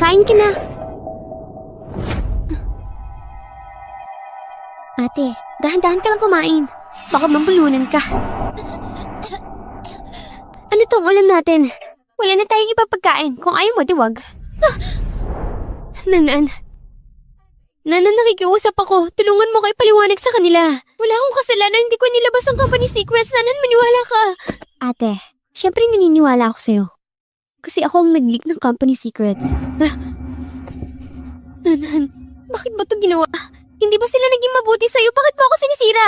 Kain ka na. Ate, dahan-dahan ka lang kumain. Baka mabulunan ka. Ano tong ulam natin? Wala na tayong ipapagkain. Kung ayaw mo, diwag. Nanan, nakikiusap ako. Tulungan mo kayo paliwanag sa kanila. Wala akong kasalanan. Hindi ko nilabas ang company secrets. Nanan, maniwala ka. Ate, syempre naniniwala ako sa'yo. Kasi ako ang nag-leak ng company secrets. Nanan, bakit ba ito ginawa? Hindi ba sila naging mabuti sa'yo? Bakit mo ako sinisira?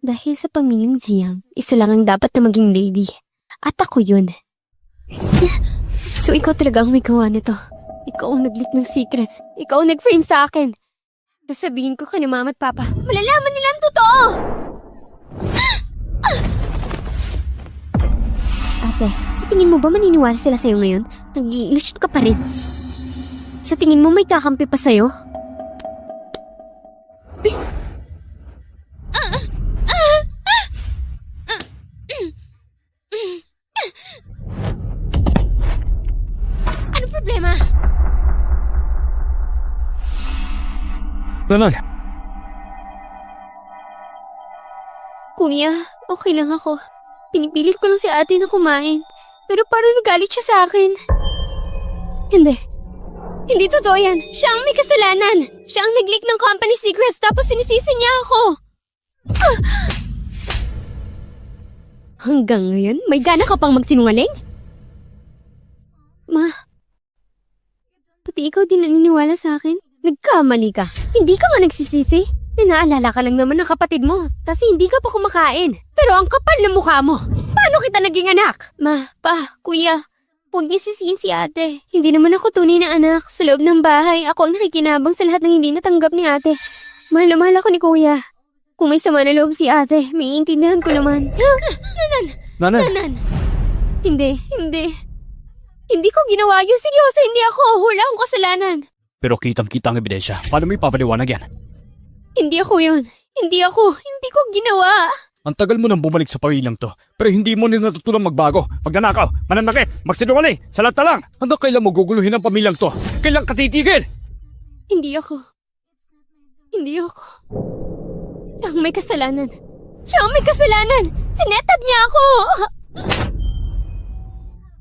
Dahil sa pamilyang Jiang, isa lang ang dapat na maging lady. At ako yun. So ikaw talaga ang may gawa nito. Ikaw ang nag-leak ng secrets. Ikaw ang nag-frame sa akin. Sasabihin ko kay mama at papa. Malalaman nila ang totoo! Ate, sa tingin mo ba maniniwala sila sa'yo ngayon? Nag-i-illusion ka pa rin. Sa tingin mo may kakampi pa sa'yo? Ano problema? Nanan, Kuya, okay lang ako. Pinipilit ko lang si ate na kumain. Pero parang nagalit siya sa akin. Hindi. Hindi totoo yan. Siya ang may kasalanan. Siya ang nag-leak ng company secrets tapos sinisisi niya ako. Hanggang ngayon, may gana ka pang magsinungaling? Ma, pati ikaw din naniniwala sa akin? Nagkamali ka. Hindi ka nga nagsisisi. Naalala ka lang naman ng kapatid mo, tas hindi ka pa kumakain. Pero ang kapal na mukha mo. Paano kita naging anak? Ma, pa, kuya, huwag niyo sisihin si ate. Hindi naman ako tunay na anak. Sa loob ng bahay, ako ang nakikinabang sa lahat ng hindi natanggap ni ate. Mahal na mahal ako ni kuya. Kung may sama na loob si ate, may iintindihan ko naman. Nanan! Hindi. Hindi ko ginawa yun. Seryoso, hindi ako. Wala akong kasalanan. pero kitang-kita ang ebidensya. Paano mo ipapaliwanag yan? Hindi ako yun. Hindi ko ginawa. Ang tagal mo nang bumalik sa pamilyang to, pero hindi mo nila natutunan magbago, magnanakaw, mananakit, magsinungaling, sa lahat na lang. Hanggang kailan mo guguluhin ang pamilyang to? Kailan ka titigil? Hindi ako. Siya ang may kasalanan. Sinetab niya ako.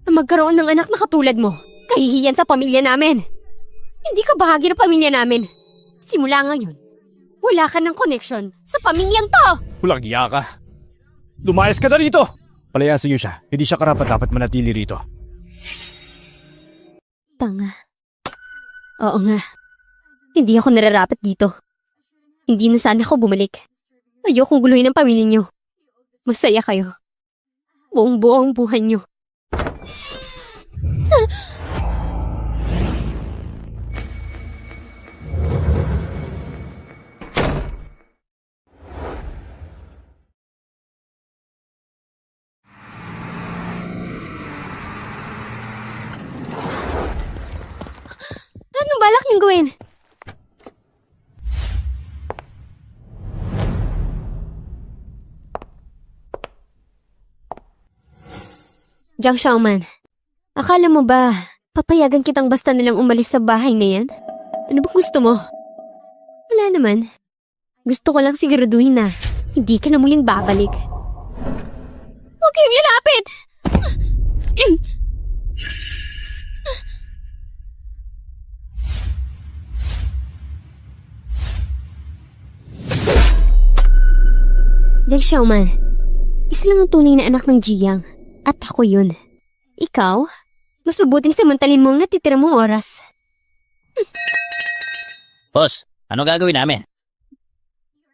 Magkaroon ng anak na katulad mo. Kahihiyan sa pamilya namin. Hindi ka bahagi ng pamilya namin. Simula ngayon, wala ka ng connection sa pamilyang to. Walang iya ka. Lumayas ka na rito! Palayasin niyo siya. Hindi siya karapat-dapat manatili rito. Tanga. Oo nga. Hindi ako nararapat dito. Hindi na sana ako bumalik. Ayokong guluhin ang pamilya niyo. Masaya kayo. Buong-buo ang buhay niyo. Anong balak niyong gawin? Jiang Xiaoman, akala mo ba papayagan kitang basta nilang umalis sa bahay na yan? Ano ba gusto mo? Wala naman. Gusto ko lang siguraduhin na hindi ka na muling babalik. Huwag kayong lalapit! Jiang Xiaoman, isa lang ang tunay na anak ng Jiang. At ako yun. Ikaw, mas mabuting samantalin mo ang natitira mong oras. Boss, ano gagawin namin?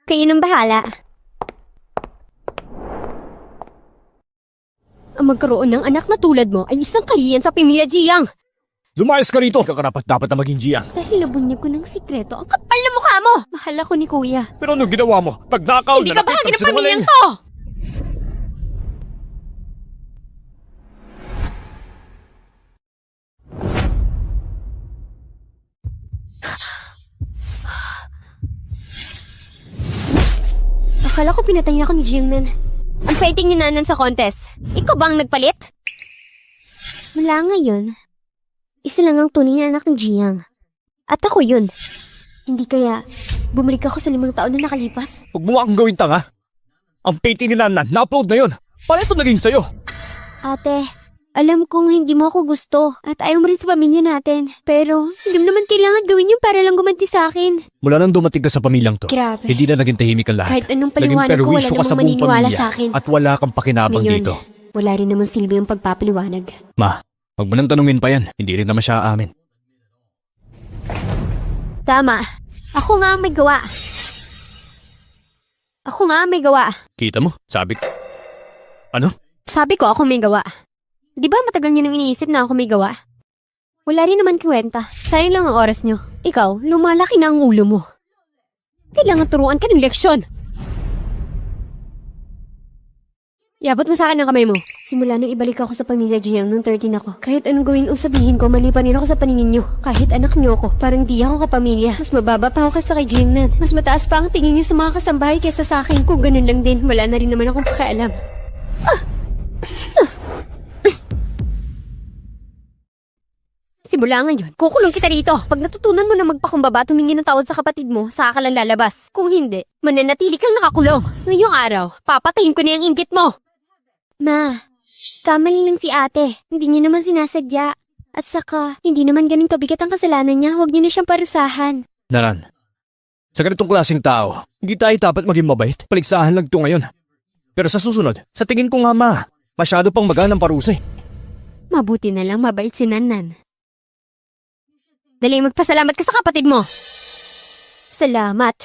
Kayo nang bahala. Ang magkaroon ng anak na tulad mo ay isang kahiyan sa pamilya Jiang. Lumayas ka rito! Kakarapat-dapat na maging Jiang. Dahil nabunyag ko ng sikreto, ang kapal na mukha mo! Mahal ako ni Kuya. Pero anong ginawa mo? Pagnakaw, Hindi ka nanakit, bahagi ng pagsinungaling. pamilyang to! Akala ko pinatay niya ako ni Jiangnan. Ang fighting ni Nanan sa contest. Ikaw ba ang nagpalit? Mula ngayon, Isa lang ang tunay na anak ng Jiang. At ako yun. Hindi kaya bumalik ako sa 5 taon na nakalipas? Huwag mo akong gawin tanga. Ang painting ni Nanan, na-upload na yun. Paano ito naging sa'yo? Ate, alam kong hindi mo ako gusto at ayaw mo rin sa pamilya natin. Pero hindi mo naman kailangan gawin yung para lang gumanti sa akin. Mula nang dumating ka sa pamilyang to, Grabe. hindi na naging tahimik ang lahat. Kahit anong Naging paliwanag ko, wala perwisyo ka namang sa buong maniniwala pamilya sa akin. at wala kang pakinabang Ngayon, dito. wala rin naman silbi yung pagpapaliwanag. Ma, huwag mo nang tanungin pa yan. Hindi rin naman siya aamin. Tama. Ako nga ang may gawa. Ako nga ang may gawa. Kita mo? Sabi ko. Ano? Sabi ko ako may gawa. Di ba matagal niyo nang iniisip na ako may gawa? Wala rin naman kwenta. Sayang lang ang oras niyo. Ikaw, lumalaki na ang ulo mo. Kailangan turuan ka ng leksyon. Iabot mo sa akin ang kamay mo. Simula nung ibalik ako sa pamilya Jiang nung 13 ako. Kahit anong gawin o sabihin ko, mali pa rin ako sa paningin niyo. Kahit anak niyo ako, parang di ako kapamilya. Mas mababa pa ako kaysa kay Jiang Nan. Mas mataas pa ang tingin niyo sa mga kasambahay kaysa sa akin. Kung ganun lang din, wala na rin naman akong pakialam. Simula ngayon, kukulong kita rito. Pag natutunan mo na magpakumbaba, tumingin ng tawad sa kapatid mo, saka ka lang lalabas. Kung hindi, mananatili kang nakakulong. Ngayong araw, papatayin ko na yung inggit mo. Ma, kamali lang si ate. Hindi niya naman sinasadya. At saka, hindi naman ganun kabigat ang kasalanan niya. Huwag niyo na siyang parusahan. Nanan, sa ganitong klaseng tao, hindi tayo dapat maging mabait. Paligsahan lang ito ngayon. Pero sa susunod, sa tingin ko nga ma, masyado pang magaan ang parusa. Mabuti na lang mabait si Nanan. Dali, magpasalamat ka sa kapatid mo. Salamat.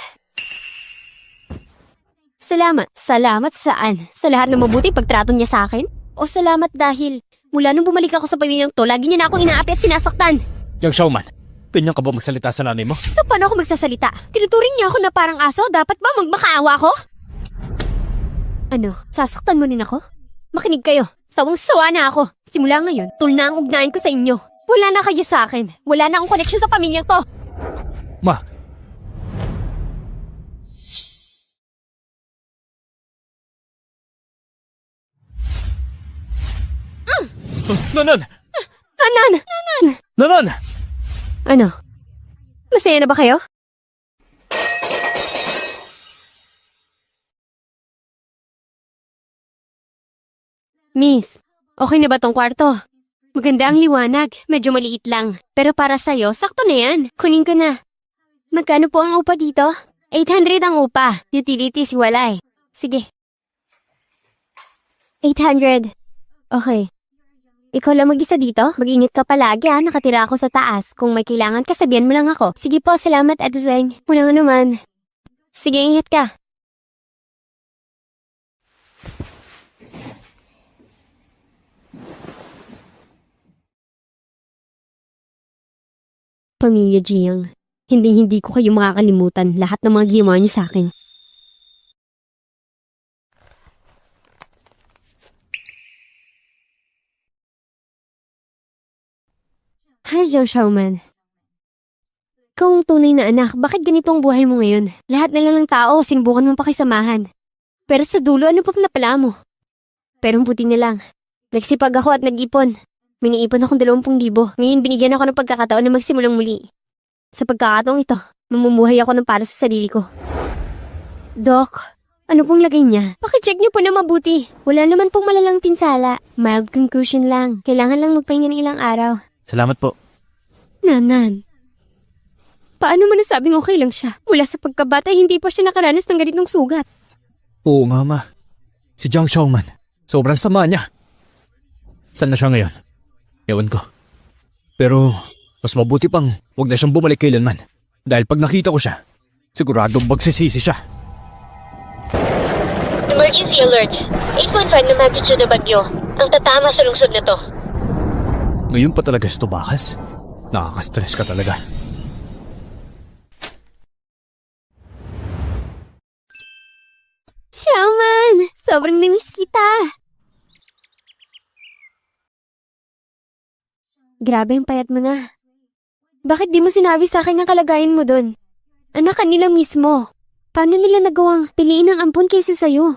Salamat. Salamat saan? Sa lahat ng mabuting pagtrato niya sa akin? O salamat dahil mula nung bumalik ako sa pamilyang to, lagi niya na akong inaapi at sinasaktan. Yang showman, ganyan ka ba magsalita sa nanay mo? So paano ako magsasalita? Tinuturing niya ako na parang aso? Dapat ba magmakaawa ako? Ano? Sasaktan mo rin ako? Makinig kayo. Sawang-sawa na ako. Simula ngayon, tul na ang ugnayan ko sa inyo. Wala na kayo sa akin. Wala na akong koneksyon sa pamilyang to. Ma! Nanan! Nanan! Nanan! Nanan! Ano? Masaya na ba kayo? Miss, okay na ba tong kwarto? Maganda ang liwanag, medyo maliit lang. Pero para sa'yo, sakto na yan. Kunin ko na. Magkano po ang upa dito? 800 ang upa. Utilities wala eh. Sige. 800. Okay. Ikaw lang mag-isa dito? Mag-ingat ka palagi ha, nakatira ako sa taas. Kung may kailangan ka, sabihan mo lang ako. Sige po, salamat Ate Zeng. Walang anuman. Sige, ingat ka. Pamilya Jiang, hindi ko kayo makakalimutan lahat ng mga ginawa niyo sa akin. Hi, Jiang Shaoman. Ikaw ang tunay na anak, bakit ganito ang buhay mo ngayon? Lahat na lang ng tao, sinubukan mong pakisamahan. Pero sa dulo, ano pang napala mo? Pero buti na lang. Nagsipag ako at nag-ipon. May naipon akong 20,000. Ngayon binigyan ako ng pagkakataon na magsimulang muli. Sa pagkakataong ito, mamumuhay ako ng para sa sarili ko. Doc, ano pong lagay niya? Pakicheck niyo po na mabuti. Wala naman pong malalang pinsala. Mild concussion lang. Kailangan lang magpahinga ng ilang araw. Salamat po. Nanan, paano mo nasabing okay lang siya? Mula sa pagkabata, hindi pa siya nakaranas ng ganitong sugat. Oo nga ma. Si Jiang Shaoman, sobrang sama niya. Saan na siya ngayon? Ewan ko. Pero mas mabuti pang huwag na siyang bumalik kailanman. Dahil pag nakita ko siya, siguradong magsisisi siya. Emergency alert. 8.5 na magnitude na bagyo. Ang tatama sa lungsod na to. Ngayon pa talaga ito bakas. Nakaka-stress ka talaga. Shaman! Sobrang namiss kita. Grabe yung payat mo na. Bakit di mo sinabi sa akin ang kalagayan mo dun? Anak kanila mismo. Paano nila nagawang piliin ang ampon kaysa sa'yo?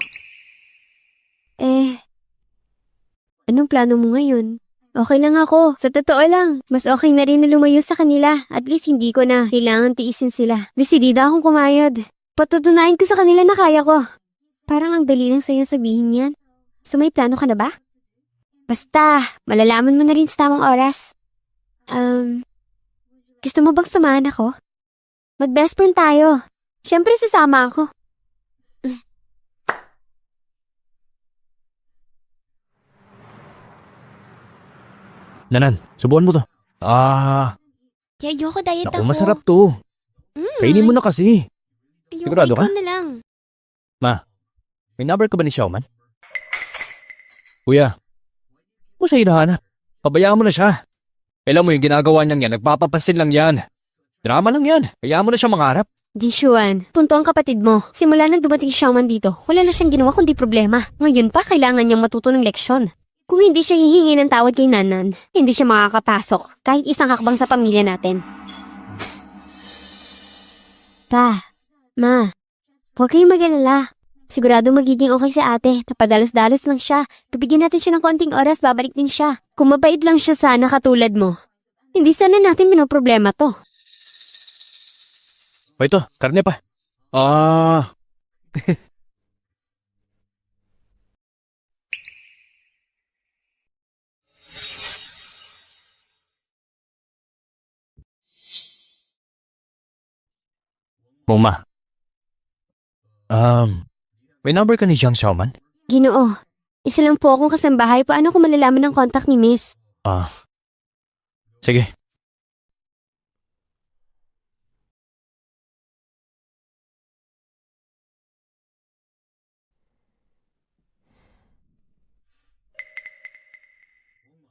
Anong plano mo ngayon? Okay lang ako. Sa totoo lang, mas okay na rin na lumayo sa kanila. At least hindi ko na kailangan tiisin sila. Desidida akong kumayod. Patutunayan ko sa kanila na kaya ko. Parang ang dali lang sa'yo sabihin yan. So may plano ka na ba? Basta, malalaman mo na rin sa tamang oras. Gusto mo bang samahan ako? Mag-best friend tayo. Siyempre sasama ako. Nanan, subukan mo to. Kaya ayoko diet Naku, ako. masarap to. Kainin mo na kasi. Ayoko, Sigurado ka? ikaw na lang. May number ka ba ni Xiaoman? Kuya, mo siya hinahanap. Pabayaan mo na siya. Alam mo yung ginagawa niyang yan, nagpapapansin lang yan. Drama lang yan. Hayaan mo na siya mangarap. Jishuan, punto ang kapatid mo. Simula nang dumating si Xiaoman dito, wala na siyang ginawa kundi problema. Ngayon pa, kailangan niyang matuto ng leksyon. Kung hindi siya hihingi ng tawad kay Nanan, hindi siya makakapasok kahit isang hakbang sa pamilya natin. Pa, ma, huwag kayong mag-alala. Sigurado magiging okay si ate. Napadalos-dalos lang siya. Bibigyan natin siya ng konting oras, babalik din siya. Kung mabait lang siya sana katulad mo, hindi sana natin pinoproblema to. O ito, karne pa. Muma. May number ka ni Jiang Xiaoman? Ginoo, isa lang po akong kasambahay. Paano ko malalaman ng contact ni Miss? Sige.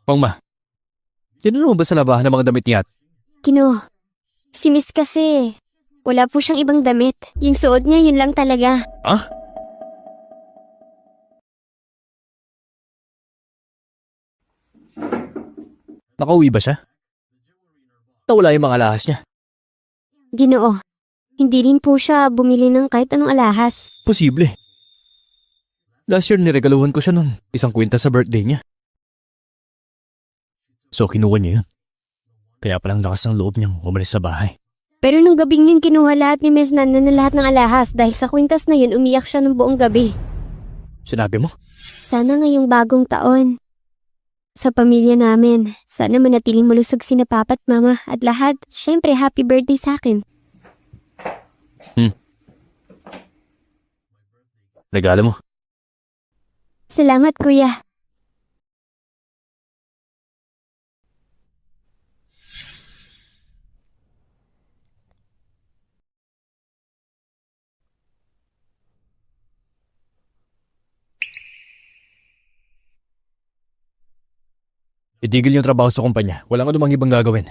Pangma, tinanong mo ba sa labahan ng mga damit niya? Ginoo, si Miss kasi, wala po siyang ibang damit. Yung suot niya, yun lang talaga. Nakauwi ba siya? Nawala yung mga alahas niya. Ginoo, hindi rin po siya bumili ng kahit anong alahas. Posible. Last year niregaluhan ko siya ng isang kwinta sa birthday niya. So kinuha niya yun. Kaya palang lakas ng loob niyang umalis sa bahay. Pero nung gabing yun, kinuha lahat ni Miss Nana na lahat ng alahas dahil sa kwintas na yun, umiyak siya ng buong gabi. Sinabi mo? Sana ngayong bagong taon, sa pamilya namin, sana manatiling malusog sina Papa at Mama at lahat. Syempre, happy birthday sa akin. Regalo mo. Salamat, Kuya. Itigil yung trabaho sa kumpanya. Walang anumang ibang gagawin.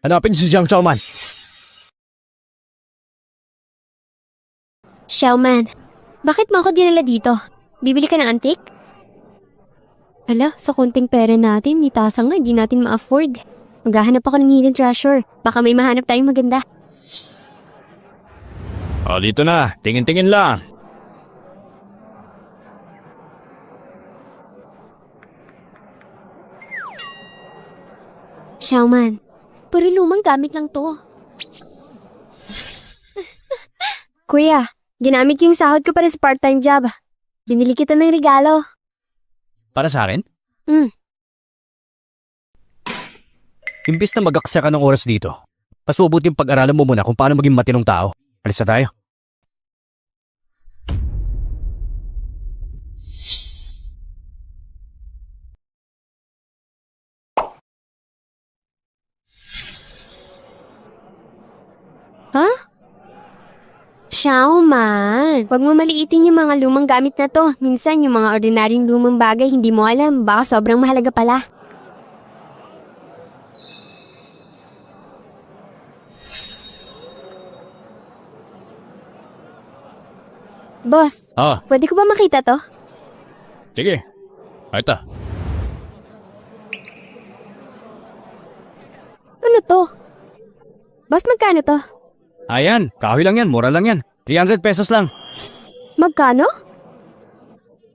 Hanapin si Jiang Xiaoman. Xiaoman, bakit mo ako dinala dito? Bibili ka ng antik? Hala, sa konting pera natin, ni Tasa nga, hindi natin ma-afford. Maghahanap ako ng hidden treasure. Baka may mahanap tayong maganda. Dito na. Tingin-tingin lang. Xiaoman, puro lumang gamit lang to. Kuya, ginamit ko yung sahod ko para sa part-time job. Binili kita ng regalo. Para sa akin? Imbis na mag-aksaya ka ng oras dito, mas mabuti yung pag-aralan mo muna kung paano maging matinong tao. Alis na tayo. Xiaoman, wag mo maliitin yung mga lumang gamit na to. Minsan yung mga ordinaryong lumang bagay hindi mo alam. Baka sobrang mahalaga pala. Boss, pwede ko ba makita to? Sige. Ito. Ano to? Boss, magkano to? Ayan, kahoy lang yan, mura lang yan. 300 pesos lang. Magkano?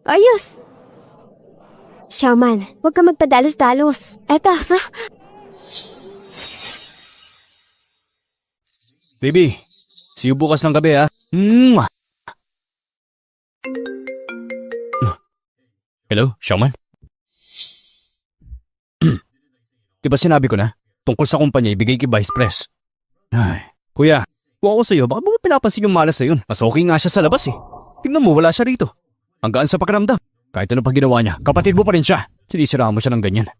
Ayos. Shaman, huwag ka magpadalos-dalos. Eto, ha? Baby, see you bukas ng gabi ha. Mwah! Hello, Showman? Diba sinabi ko na? Tungkol sa kumpanya, ibigay kay Vice Pres. Ay, kuya, kung ako sa'yo, baka mo pinapansin yung malas na yun. Mas okay nga siya sa labas eh. Tingnan mo, wala siya rito. Ang gaan sa pakiramdam. Kahit ano pa ginawa niya, kapatid mo pa rin siya. Sinisiraan mo siya ng ganyan.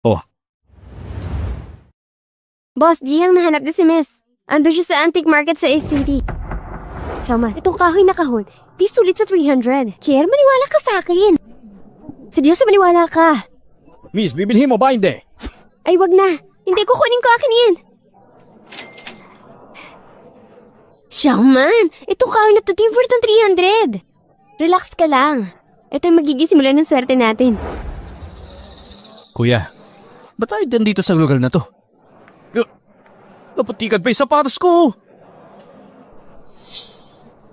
Oh, Boss, Jiang nahanap na si Miss. Ando siya sa antique market sa East City. Shaman, itong kahoy na kahon, di sulit sa 300. Kier, maniwala ka sa akin. Seryoso, maniwala ka. Miss, bibilhin mo ba hindi? Ay, wag na. Hindi ko kunin ko akin yan. Shaman, itong kahoy na to, di worth ng 300. Relax ka lang. Ito yung magiging simula ng swerte natin. Kuya, ba't tayo dito sa lugar na to? Naputikan pa yung sapatos ko!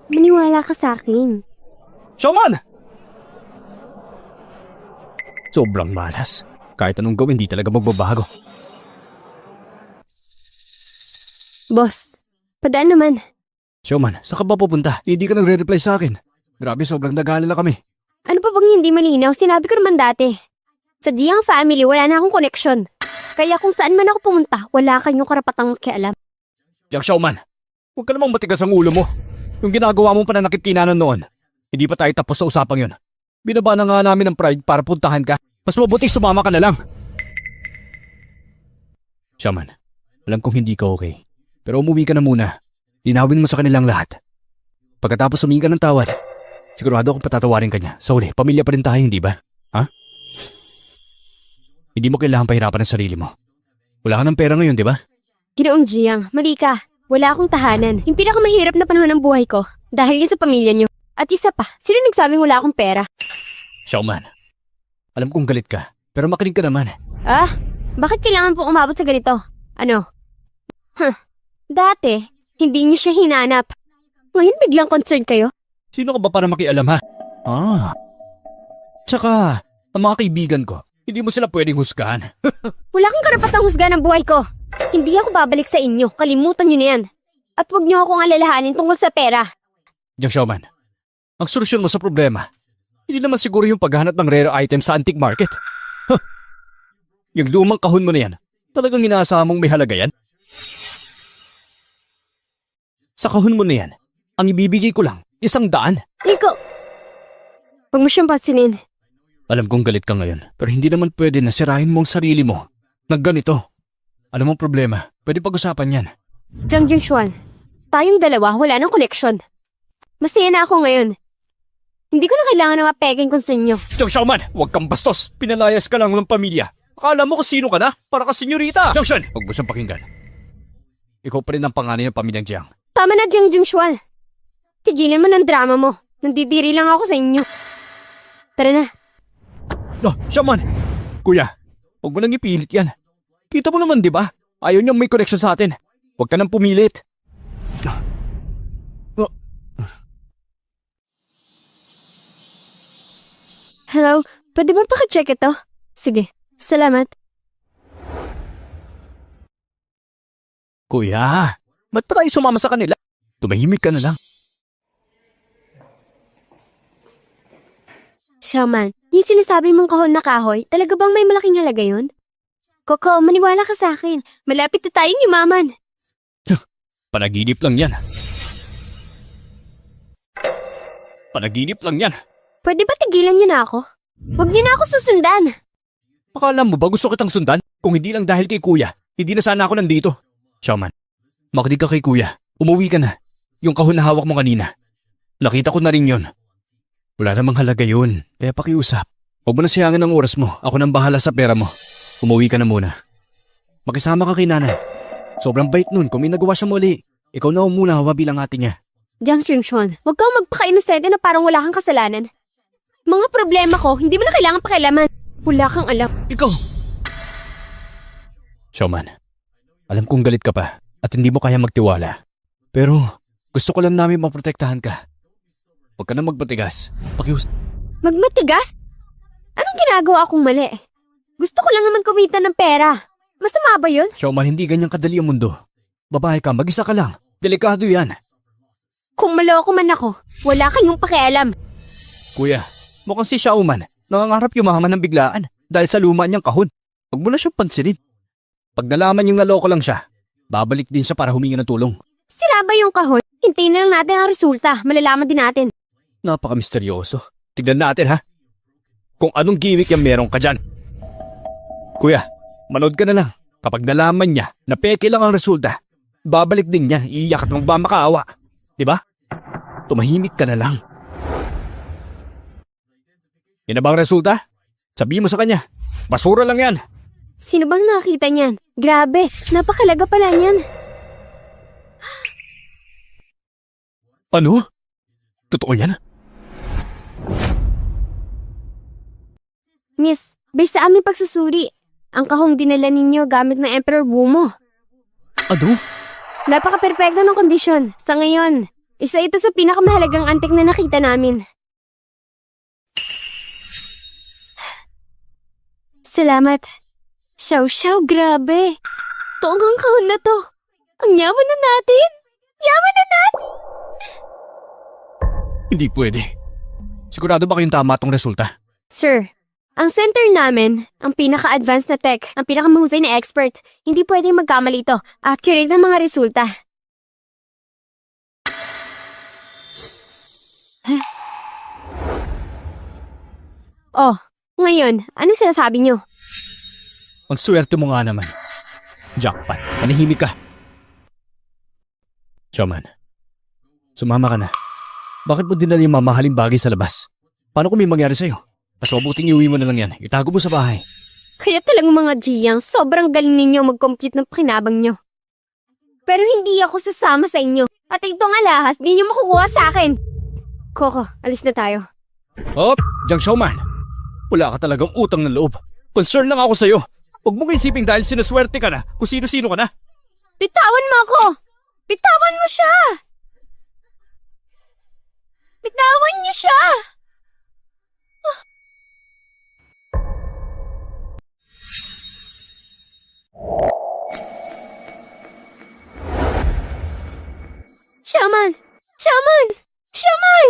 Maniwala ka sa akin. Showman! Sobrang malas. Kahit anong gawin, di talaga magbabago. Boss, padaan naman. Showman, saan ka ba pupunta? Hindi ka nagre-reply sa akin. Grabe, sobrang nag-aalala kami. Ano pa bang hindi malinaw? Sinabi ko naman dati. Sa Jiang family, wala na akong connection. Kaya kung saan man ako pumunta, wala kayong karapatang makialam. Yang Showman, huwag ka namang matigas ang ulo mo. Yung ginagawa mong pananakit kinanan noon, hindi pa tayo tapos sa usapang yun. Binaba na nga namin ang pride para puntahan ka. Mas mabuti sumama ka na lang. Shaman, alam kong hindi ka okay. Pero umuwi ka na muna. Linawin mo sa kanilang lahat. Pagkatapos humingi ka ng tawad, sigurado akong patatawarin ka niya. Sa uli, pamilya pa rin tayo, hindi ba? Ha? Hindi mo kailangan pahirapan ang sarili mo. Wala ka ng pera ngayon, di ba? Ginoong Jiang, mali ka. Wala akong tahanan. Yung pinakamahirap na panahon ng buhay ko. Dahil yun sa pamilya niyo. At isa pa, sino nagsabing wala akong pera? Showman, alam kong galit ka, pero makinig ka naman. Ah? Bakit kailangan pong umabot sa ganito? Ano? Dati, hindi niyo siya hinanap. Ngayon biglang concerned kayo? Sino ka ba para makialam ha? Tsaka, ang mga kaibigan ko, hindi mo sila pwedeng husgahan. Wala kang karapatang husga ng buhay ko. Hindi ako babalik sa inyo. Kalimutan niyo na yan. At huwag niyo akong alalahanin tungkol sa pera. Yang Showman, ang solusyon mo sa problema, hindi naman siguro yung paghahanap ng rare item sa antique market. Yung lumang kahon mo na yan, talagang inaasahan mong may halaga yan? Sa kahon mo na yan, ang ibibigay ko lang, 100. Ikaw, huwag mo siyang pansinin. Alam kong galit ka ngayon, pero hindi naman pwede na sirahin mo ang sarili mo ng ganito. Alam mo ang problema, pwede pag-usapan yan. Jiang Jingshuan, tayong dalawa wala nang connection. Masaya na ako ngayon. Hindi ko na kailangan na mapeging concern nyo. Jiang Showman, huwag kang bastos. Pinalayas ka lang ng pamilya. Akala mo kung sino ka na? Para ka senyorita. Jiang Shan, huwag mo siyang pakinggan. Ikaw pa rin ang panganay ng pamilyang Jiang. Tama na, Jiang Jingshuan. Tigilan mo ng drama mo. Nandidiri lang ako sa inyo. Tara na. No, Shaman! Kuya, huwag mo nang ipilit yan. Kita mo naman, di ba? Ayaw niyang may connection sa atin. Huwag ka nang pumilit. Hello, pwede ba pakicheck ito? Sige, salamat. Kuya, ba't pa tayo sumama sa kanila? Tumahimik ka na lang. Shaman, yung sinasabi mong kahon na kahoy, talaga bang may malaking halaga yun? Koko, maniwala ka sa akin. Malapit na tayong yumaman. Panaginip lang yan. Panaginip lang yan. Pwede ba tigilan niyo na ako? Huwag niyo na ako susundan. Akala mo ba gusto kitang sundan? Kung hindi lang dahil kay kuya, hindi na sana ako nandito. Shaman, makinig ka kay kuya. Umuwi ka na. Yung kahon na hawak mo kanina. Nakita ko na rin yun. Wala namang halaga yun. Kaya pakiusap. Huwag mo na siyangin ang oras mo. Ako nang bahala sa pera mo. Umuwi ka na muna. Makisama ka kay nanay. Sobrang bait nun kung may nagawa siya muli. Ikaw na muna hawa bilang ate niya. Jiang Jingshuan, huwag kang magpaka-inosente na parang wala kang kasalanan. Mga problema ko, hindi mo na kailangan pakialaman. Wala kang alam. Ikaw! Showman, alam kong galit ka pa at hindi mo kaya magtiwala. Pero gusto ko lang namin maprotektahan ka. Huwag ka na magpatigas. Magmatigas? Anong ginagawa kong mali? Gusto ko lang naman kumita ng pera. Masama ba yun? Showman, hindi ganyan kadali ang mundo. Babae ka, mag-isa ka lang. Delikado yan. Kung maloko man ako, wala kayong pakialam. Kuya, mukhang si Showman. Nangangarap yumaman ng biglaan dahil sa luma niyang kahon. Huwag mo na siyang pansinin. Pag nalaman niyang naloko lang siya, babalik din siya para humingi ng tulong. Sira ba yung kahon? Hintayin na lang natin ang resulta. Malalaman din natin. Napaka-misteryoso. Tignan natin ha. Kung anong gimmick yung meron ka dyan. Kuya, manood ka na lang. Kapag nalaman niya na peke lang ang resulta, babalik din niya, iiyak at magmamakaawa. Diba? Tumahimik ka na lang. Yan na bang resulta? Sabihin mo sa kanya. Basura lang yan. Sino bang nakita niyan? Grabe, napakalaga pala niyan. Ano? Totoo yan? Miss, based sa aming pagsusuri, ang kahong dinala ninyo gamit ng Emperor Bumo. Ano? Napaka-perpekto ng kondisyon. Sa ngayon, isa ito sa pinakamahalagang antik na nakita namin. Salamat. Xiao, grabe. Toong ang kahon na to. Ang yaman na natin. Yaman na natin! Hindi pwede. Sigurado ba kayong tama tong resulta? Sir, ang center namin, ang pinaka-advanced na tech, ang pinakamahusay na expert, hindi pwedeng magkamali ito. Accurate ang mga resulta. Oh, ngayon, anong sinasabi niyo? Ang swerte mo nga naman. Jackpot, manahimik ka. Showman, sumama ka na. Bakit mo dinala yung mamahaling bagay sa labas? Paano kung may mangyari sa'yo? Mas mabuting iuwi mo na lang yan. Itago mo sa bahay. Kaya talagang mga Giyang, sobrang galing ninyo mag-compute ng pakinabang nyo. Pero hindi ako sasama sa inyo. At itong alahas, di nyo makukuha sa akin. Coco, alis na tayo. Hop, Jiang Showman. Wala ka talagang utang ng loob. Concern lang ako sa'yo. Huwag mong isipin dahil sinuswerte ka na kung sino-sino ka na. Bitawan mo ako! Bitawan mo siya! Bitawan niyo siya! Shaman! Shaman! Shaman!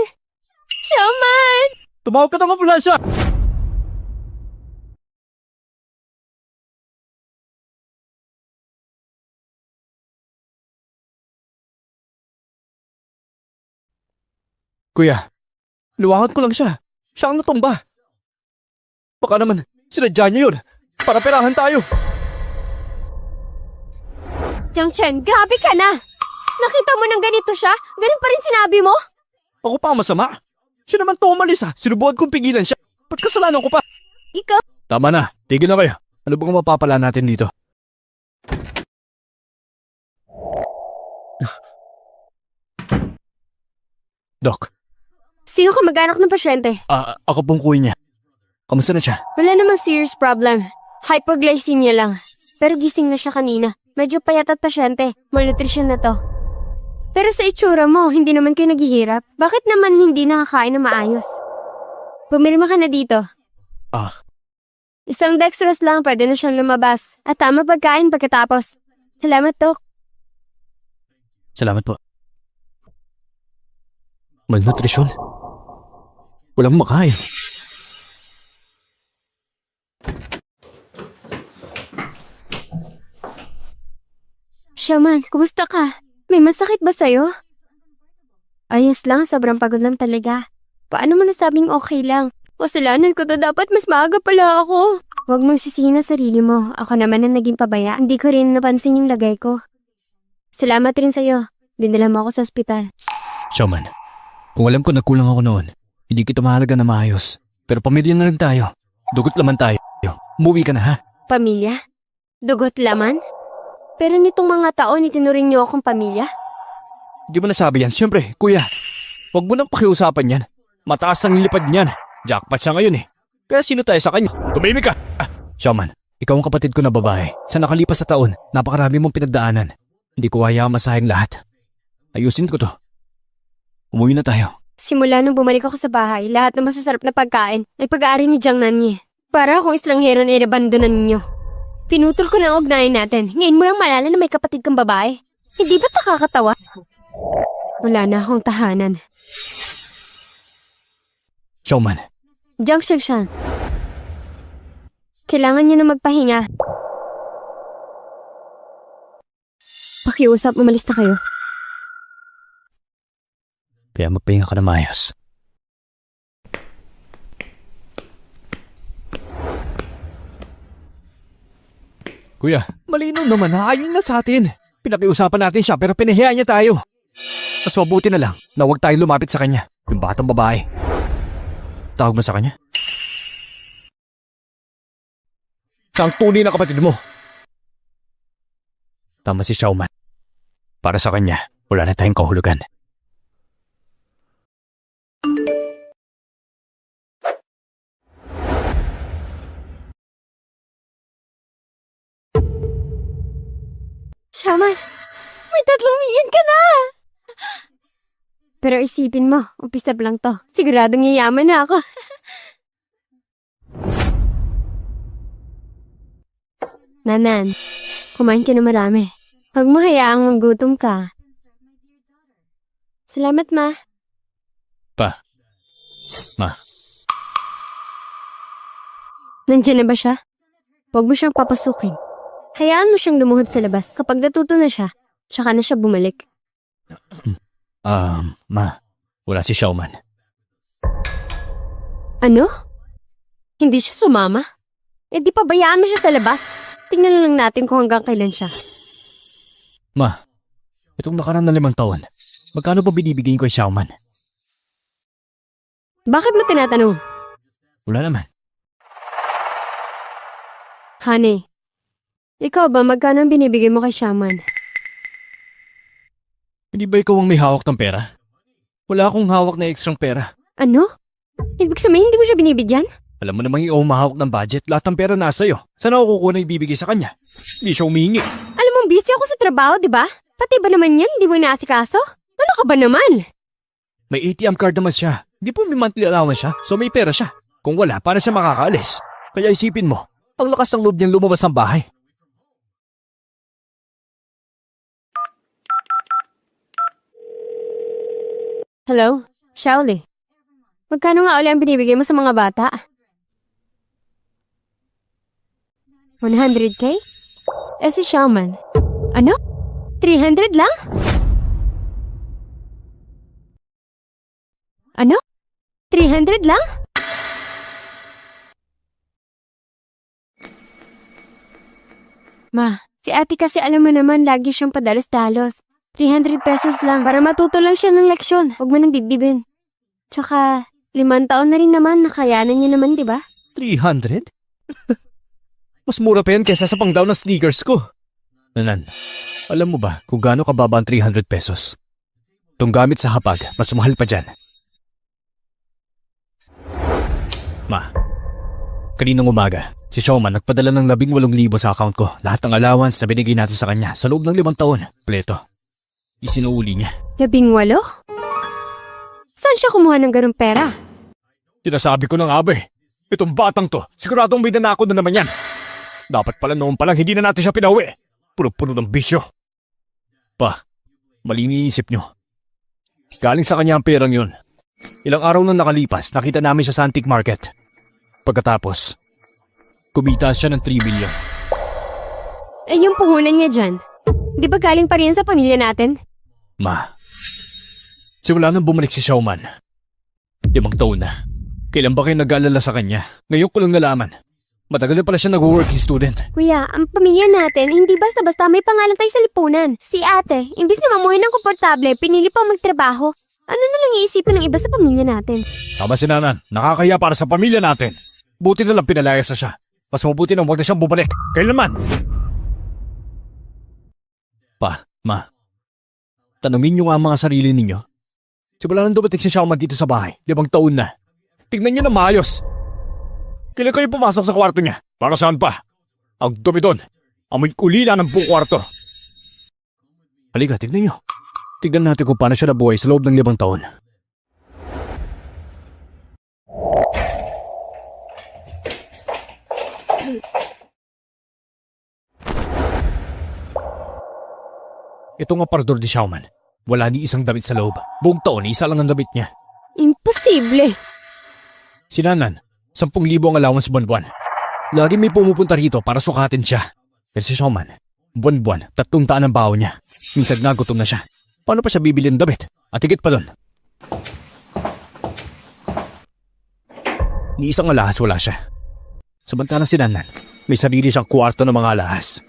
Shaman! Tumawag ka ng ambulansya! Kuya, luwangan ko lang siya. Siya ang natumba. Baka naman, sinadya niya yun. Para perahan tayo. Jiang Chen, grabe ka na! Nakita mo nang ganito siya? Ganun pa rin sinabi mo? Ako pa ang masama. Siya naman to umalis ha. Sinubuhan kong pigilan siya. Ba't kasalanan ko pa? Ikaw? Tama na. Tigil na kayo. Ano bang mapapala natin dito? Doc, Sino ka mag-anak ng pasyente? ako pong kuya niya. Kamusta na siya? Wala namang serious problem. Hypoglycemia lang. Pero gising na siya kanina. Medyo payat at pasyente. Malnutrition na to. Pero sa itsura mo, hindi naman kayo naghihirap. Bakit naman hindi nakakain na maayos? Pumirma ka na dito. Isang dextrose lang, pwede na siyang lumabas. At tama pagkain pagkatapos. Salamat, Tok. Salamat po. Malnutrisyon? Walang makain. Shaman, kumusta ka? May masakit ba sa'yo? Ayos lang, sobrang pagod lang talaga. Paano mo nasabing okay lang? Kasalanan ko to, dapat mas maaga pala ako. Huwag mong sisihin ang sarili mo. Ako naman ang naging pabaya. Hindi ko rin napansin yung lagay ko. Salamat rin sa'yo. Dinala mo ako sa ospital. Showman, kung alam ko nagkulang ako noon, hindi kita mahalaga na maayos. Pero pamilya na rin tayo. Dugot laman tayo. Umuwi ka na ha? Pamilya? Dugot laman? Pero nitong mga taon, itinuring niyo akong pamilya? Di mo nasabi yan. Siyempre, kuya. Huwag mo nang pakiusapan yan. Mataas ang lipad niyan. Jackpot siya ngayon eh. Kaya sino tayo sa kanya? Tumimik ka! Showman, ikaw ang kapatid ko na babae. Sa nakalipas sa taon, napakarami mong pinagdaanan. Hindi ko kaya masahing lahat. Ayusin ko to. Umuwi na tayo. Simula nung bumalik ako sa bahay, lahat ng masasarap na pagkain ay pag-aari ni Jiang Nanye. Para akong estranghero na inabandonan ninyo. Pinutol ko na ang ugnayan natin. Ngayon mo lang malala na may kapatid kang babae. Hindi ba't nakakatawa? Wala na akong tahanan. Xiaoman, Jiang Shanshan. Kailangan niya na magpahinga. Pakiusap, umalis na kayo. kaya magpahinga ka na maayos. Kuya, malinaw naman, haayon na sa atin. Pinakiusapan natin siya pero pinahiya niya tayo. Mas mabuti na lang na huwag tayo lumapit sa kanya, yung batang babae. Tawag mo sa kanya? Siya ang tunay na kapatid mo. Tama si Xiaoman. Para sa kanya, wala na tayong kahulugan. Shaman, may 3 milyon ka na! Pero isipin mo, umpisa pa lang to. Siguradong yayaman na ako. Nanan, kumain ka na marami. Huwag mo hayaang magutom ka. Salamat, Ma. Ma. Nandiyan na ba siya? Huwag mo siyang papasukin. Hayaan mo siyang lumuhod sa labas. Kapag natuto na siya, tsaka na siya bumalik. Ma, wala si Xiaoman. Ano? Hindi siya sumama? Eh di pabayaan mo siya sa labas. Tingnan na lang natin kung hanggang kailan siya. Ma, itong nakaraan na 5 taon, magkano ba binibigay ko kay Xiaoman? Bakit mo tinatanong? Wala naman. Honey, ikaw ba magkano ang binibigay mo kay Shaman? Hindi ba ikaw ang may hawak ng pera? Wala akong hawak na ekstrang pera. Ano? Ibig sabihin hindi mo siya binibigyan? Alam mo namang ikaw ang mahawak ng budget, lahat ng pera nasa iyo. Saan ako kukuha na ibibigay sa kanya? Hindi siya humihingi. Alam mo, busy ako sa trabaho, di ba? Pati ba naman yan, hindi mo inaasikaso? Ano ka ba naman? May ATM card naman siya. Di po may monthly allowance siya, so may pera siya. Kung wala, paano siya makakaalis? Kaya isipin mo, ang lakas ng loob niyang lumabas ng bahay. Hello? Shaoli. Magkano nga uli ang binibigay mo sa mga bata? 100K? Eh si Shaman. Ano? 300 lang? Ano? 300 lang? Ma, si ate kasi alam mo naman lagi siyang padalos-dalos. 300 pesos lang para matuto lang siya ng leksyon. Huwag mo nang dibdibin. Tsaka, 5 taon na rin naman, nakayanan niya naman, di ba? 300? Mas mura pa yan kesa sa pang-down ng sneakers ko. Nanan, alam mo ba kung gaano kababa ang 300 pesos? Itong gamit sa hapag, mas mahal pa dyan. Ma, kaninang umaga, si Xiaoman nagpadala ng 18,000 sa account ko. Lahat ng allowance na binigay natin sa kanya sa loob ng 5 taon. Pleto. Isinuuli niya. 18? Saan siya kumuha ng ganung pera? Sinasabi ko na nga ba eh. Itong batang to, siguradong may nanako na naman yan. Dapat pala noon palang hindi na natin siya pinauwi. Puno-puno ng bisyo. Pa, mali iniisip nyo. Galing sa kanya ang perang yun. Ilang araw nang nakalipas, nakita namin siya sa antique market. Pagkatapos, kumita siya ng 3 million. Eh yung puhunan niya dyan, di ba galing pa rin sa pamilya natin? Ma, simula nang bumalik si Xiaoman, 5 taon na. Kailan ba kayo nag-aalala sa kanya? Ngayon ko lang nalaman. Matagal na pala siya nag-working student. Kuya, ang pamilya natin, hindi basta-basta may pangalan tayo sa lipunan. Si ate, imbis na mamuhay ng komportable, pinili pa magtrabaho. Ano na lang iisipin ng iba sa pamilya natin? Tama si Nanan, nakakaya para sa pamilya natin. Buti na lang pinalayas na siya. Mas mabuti na huwag na siyang bumalik. Kailanman! Pa, ma, tanungin niyo nga ang mga sarili ninyo. Simula nang dumating si Xiaoman dito sa bahay, 5 taon na. Tignan niyo na maayos. Kailan kayo pumasok sa kwarto niya? Para saan pa? Ang dumi doon. Amoy kulila ng buong kwarto. Halika, tignan niyo. Tignan natin kung paano siya nabuhay sa loob ng 5 taon. Itong aparador di Xiaoman. Wala ni isang damit sa loob. Buong taon, isa lang ang damit niya. Imposible. Si Nanan, 10,000 ang allowance buwan-buwan. Lagi may pumupunta rito para sukatin siya. Pero si Xiaoman, buwan-buwan, 300 ang baho niya. Minsan nga gutom na siya. Paano pa siya bibili ng damit? At higit pa doon. Ni isang alahas wala siya. Samantalang si Nanan, may sarili siyang kwarto ng mga alahas.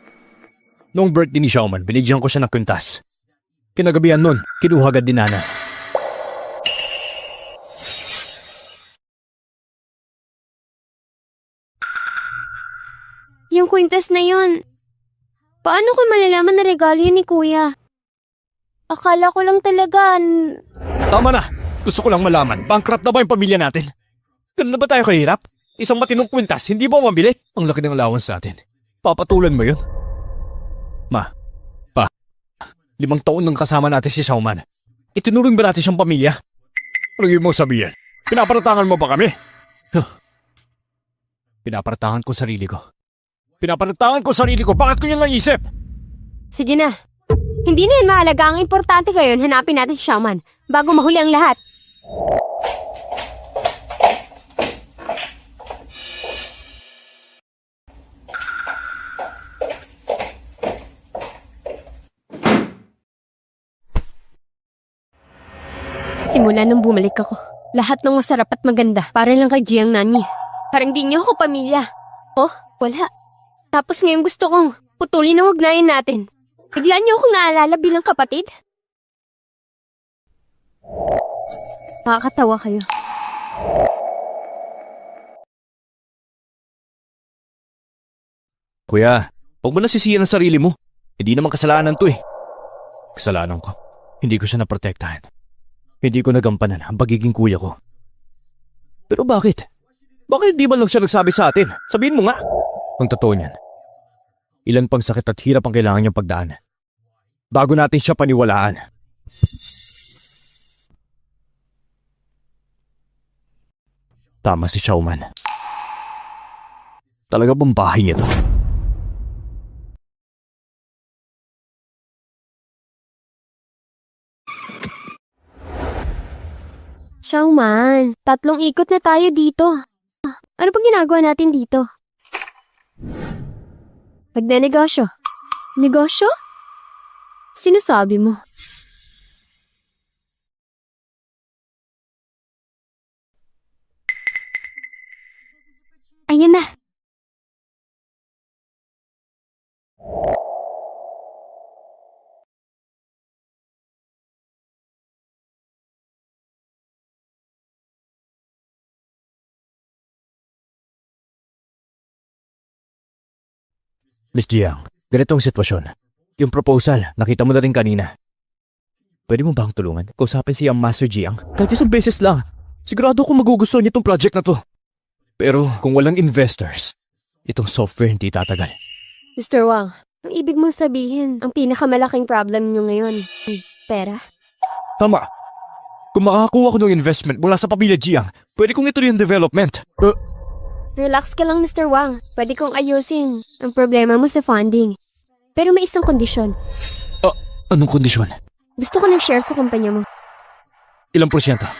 Noong birthday ni Xiaoman, binigyan ko siya ng kwintas. Kinagabihan nun, kinuha agad din Nanan. Yung kwintas na yun, paano ko malalaman na regalo yun ni Kuya? Akala ko lang talaga. Tama na! Gusto ko lang malaman, bankrupt na ba yung pamilya natin? Ganun na ba tayo kahirap? Isang matinong kwintas, hindi mo mabili? Ang laki ng allowance natin. Papatulan mo yun? Ma, pa, 5 taon nang kasama natin si Xiaoman. Itinuring ba natin siyang pamilya? Anong ibig mo sabihin? Pinaparatangan mo ba kami? Pinaparatangan ko sarili ko. Pinaparatangan ko sarili ko, bakit ko yun lang isip? Sige na. Hindi na yan mahalaga. Ang importante ngayon, hanapin natin si Xiaoman bago mahuli ang lahat. Simula nung bumalik ako, lahat ng masarap at maganda para lang kay Jiang Nani. Parang di niyo ako pamilya. Oh, wala. Tapos ngayon gusto kong putulin ang ugnayan natin. Bigla niyo akong naalala bilang kapatid? Nakakatawa kayo. Kuya, huwag mo nasisiyan ang sarili mo. Hindi naman kasalanan to eh. Kasalanan ko. Hindi ko siya naprotektahan. Hindi ko nagampanan ang pagiging kuya ko. Pero bakit? Bakit di ba lang siya nagsabi sa atin? Sabihin mo nga. Ang totoo niyan, ilan pang sakit at hirap ang kailangan niyang pagdaan bago natin siya paniwalaan. Tama si Xiaoman. Talaga bang bahay niya to? Xiaoman, 3 ikot na tayo dito. Ano pang ginagawa natin dito? Magnenegosyo. Negosyo? Sinasabi mo? Ayan na. Miss Jiang, ganitong sitwasyon. Yung proposal, nakita mo na rin kanina. Pwede mo bang tulungan? Kausapin si Master Jiang? Kahit isang beses lang. Sigurado akong magugustuhan niya itong project na to. Pero kung walang investors, itong software hindi tatagal. Mr. Wang, ang ibig mong sabihin, ang pinakamalaking problem niyo ngayon, pera? Tama. Kung makakakuha ko ng investment mula sa pamilya Jiang, pwede kong ituloy ang development. Relax ka lang, Mr. Wang. Pwede kong ayusin ang problema mo sa funding. Pero may isang kondisyon. Anong kondisyon? Gusto ko ng share sa kumpanya mo. Ilang porsyento?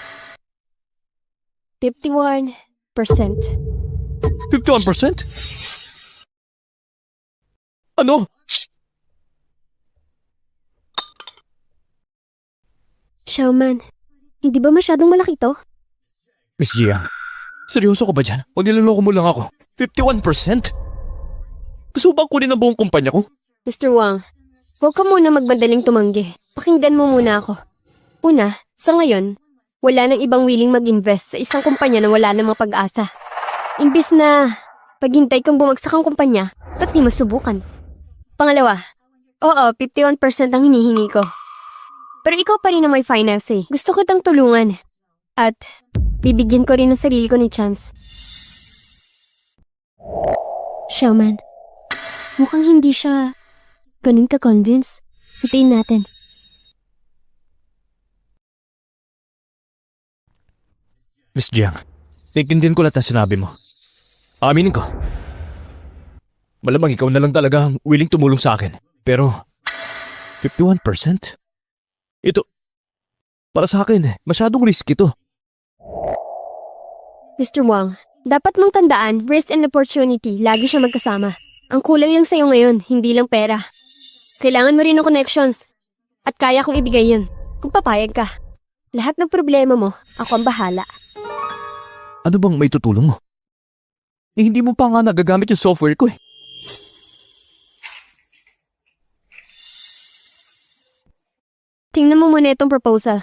51%. 51%? Ano? Xiaoman, hindi ba masyadong malaki to? Miss Jiang, seryoso ka ba dyan? O niloloko mo lang ako? 51%? Gusto bang kunin ang buong kumpanya ko? Mr. Wang, huwag ka muna magmadaling tumanggi. Pakinggan mo muna ako. Una, sa ngayon, wala nang ibang willing mag-invest sa isang kumpanya na wala namang pag-asa. Imbis na paghintay kang bumagsak ang kumpanya, ba't di mo subukan? Pangalawa, oo, 51% ang hinihingi ko. Pero ikaw pa rin ang may finance eh. Gusto ko tang tulungan. At bibigyan ko rin ng sarili ko ni chance. Xiaoman, mukhang hindi siya ganun ka-convince. Hintayin natin. Miss Jiang, naiintindihan ko lahat ng sinabi mo. Aminin ko. Malamang ikaw na lang talaga ang willing tumulong sa akin. Pero, 51%? Ito, para sa akin, masyadong risky to. Mr. Wang, dapat mong tandaan, risk and opportunity, lagi siya magkasama. Ang kulang lang sa'yo ngayon, hindi lang pera. Kailangan mo rin ng connections. At kaya kong ibigay yun, kung papayag ka. Lahat ng problema mo, ako ang bahala. Ano bang may tutulong mo? Hindi mo pa nga nagagamit yung software ko eh. Tingnan mo muna itong proposal.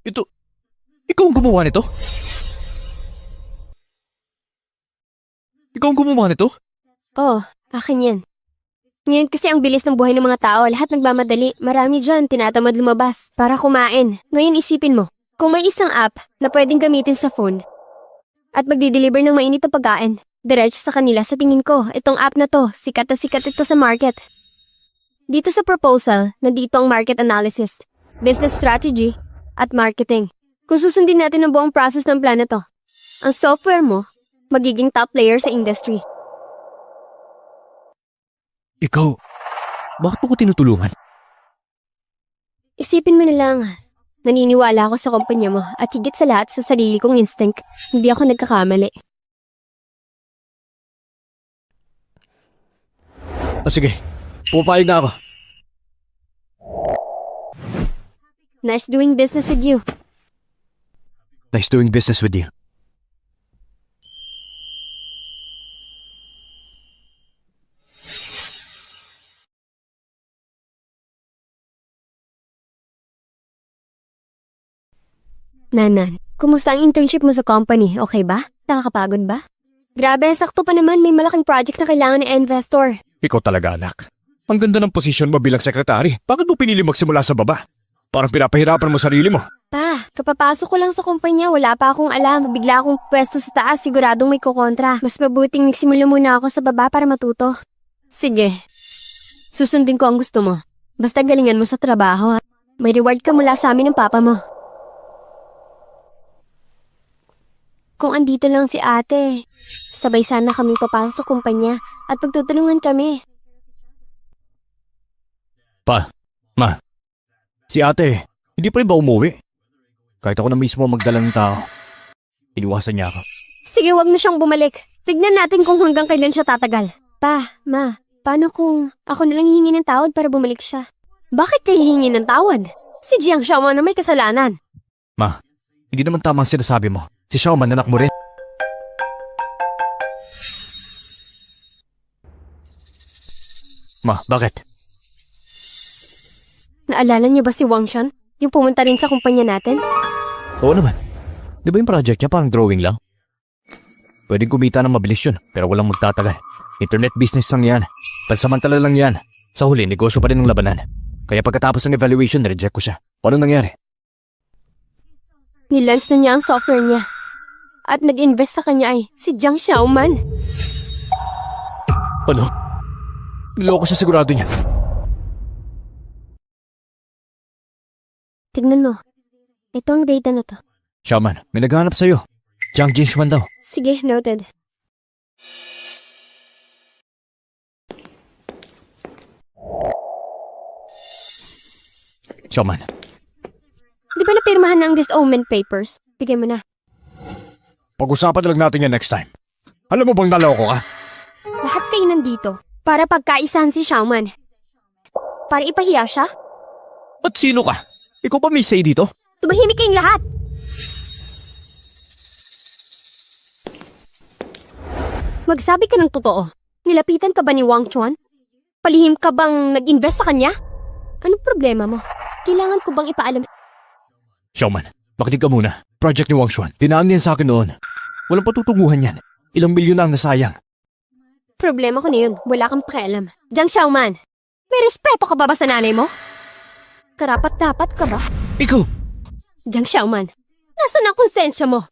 Ito, ikaw ang gumawa nito? Ikaw ang gumawa nito? Oh, akin yan. Ngayon kasi ang bilis ng buhay ng mga tao, lahat nagmamadali. Marami dyan, tinatamad lumabas para kumain. Ngayon isipin mo, kung may isang app na pwedeng gamitin sa phone at magdi-deliver ng mainit na pagkain, diretso sa kanila, sa tingin ko, itong app na to, sikat na sikat ito sa market. Dito sa proposal, nandito ang market analysis, business strategy, at marketing. Kung susundin natin ang buong process ng plan na to, ang software mo, magiging top player sa industry. Ikaw, bakit mo ko tinutulungan? Isipin mo na lang, naniniwala ako sa kumpanya mo at higit sa lahat sa sarili kong instinct, hindi ako nagkakamali. Sige, pupayag na ako. Nice doing business with you. Nice doing business with you. Nanan, kumusta ang internship mo sa company? Okay ba? Nakakapagod ba? Grabe, sakto pa naman may malaking project na kailangan ni investor. Ikaw talaga, anak. Ang ganda ng posisyon mo bilang sekretary. Bakit mo pinili magsimula sa baba? Parang pinapahirapan mo sarili mo. Pa, kapapasok ko lang sa kumpanya, wala pa akong alam. Bigla akong pwesto sa taas, siguradong may kukontra. Mas mabuting nagsimula muna ako sa baba para matuto. Sige, susundin ko ang gusto mo. Basta galingan mo sa trabaho. May reward ka mula sa amin ng papa mo. Kung andito lang si ate, sabay sana kaming papasok sa kumpanya at pagtutulungan kami. Pa, ma, si ate, hindi pa rin ba umuwi? Kahit ako na mismo magdala ng tao, iniwasan niya ako. Sige, wag na siyang bumalik. Tignan natin kung hanggang kailan siya tatagal. Pa, ma, paano kung ako na lang hihingi ng tawad para bumalik siya? Bakit kayo hihingi ng tawad? Si Jiang Xiaoman na may kasalanan. Ma, hindi naman tama ang sinasabi mo. Si Xiaoman, anak mo rin. Ma, bakit? Naalala niyo ba si Wang Shan? Yung pumunta rin sa kumpanya natin? Oo naman. Di ba yung project niya parang drawing lang? Pwedeng kumita ng mabilis yun, pero walang magtatagal. Internet business lang yan. Pansamantala lang yan. Sa huli, negosyo pa rin ng labanan. Kaya pagkatapos ng evaluation, reject ko siya. Anong nangyari? Nilaunch na niya ang software niya. At nag-invest sa kanya ay si Jiang Xiaoman. Ano? Niloko siya sigurado niya. Tignan mo. Ito ang data na to. Xiaoman, may naghahanap sa'yo. Jiang Jinxuan daw. Sige, noted. Xiaoman, Di ba napirmahan na ang disownment papers? Bigay mo na. pag-usapan lang natin yan next time. Alam mo bang naloko ka? Lahat kayo nandito para pagkaisahan si Xiaoman. Para ipahiya siya? At sino ka? Ikaw pa may say dito? Tumahimik kayong lahat! Magsabi ka ng totoo. Nilapitan ka ba ni Wang Chuan? Palihim ka bang nag-invest sa kanya? Anong problema mo? Kailangan ko bang ipaalam? Xiaoman, makinig ka muna. Project ni Wang Xuan. Dinaan niyan sa akin noon. Walang patutunguhan yan. Ilang milyon na ang nasayang. Problema ko na yun. Wala kang pakialam. Jiang Xiaoman, may respeto ka ba sa nanay mo? Karapat-dapat ka ba? Ikaw! Jiang Xiaoman, nasaan ang konsensya mo?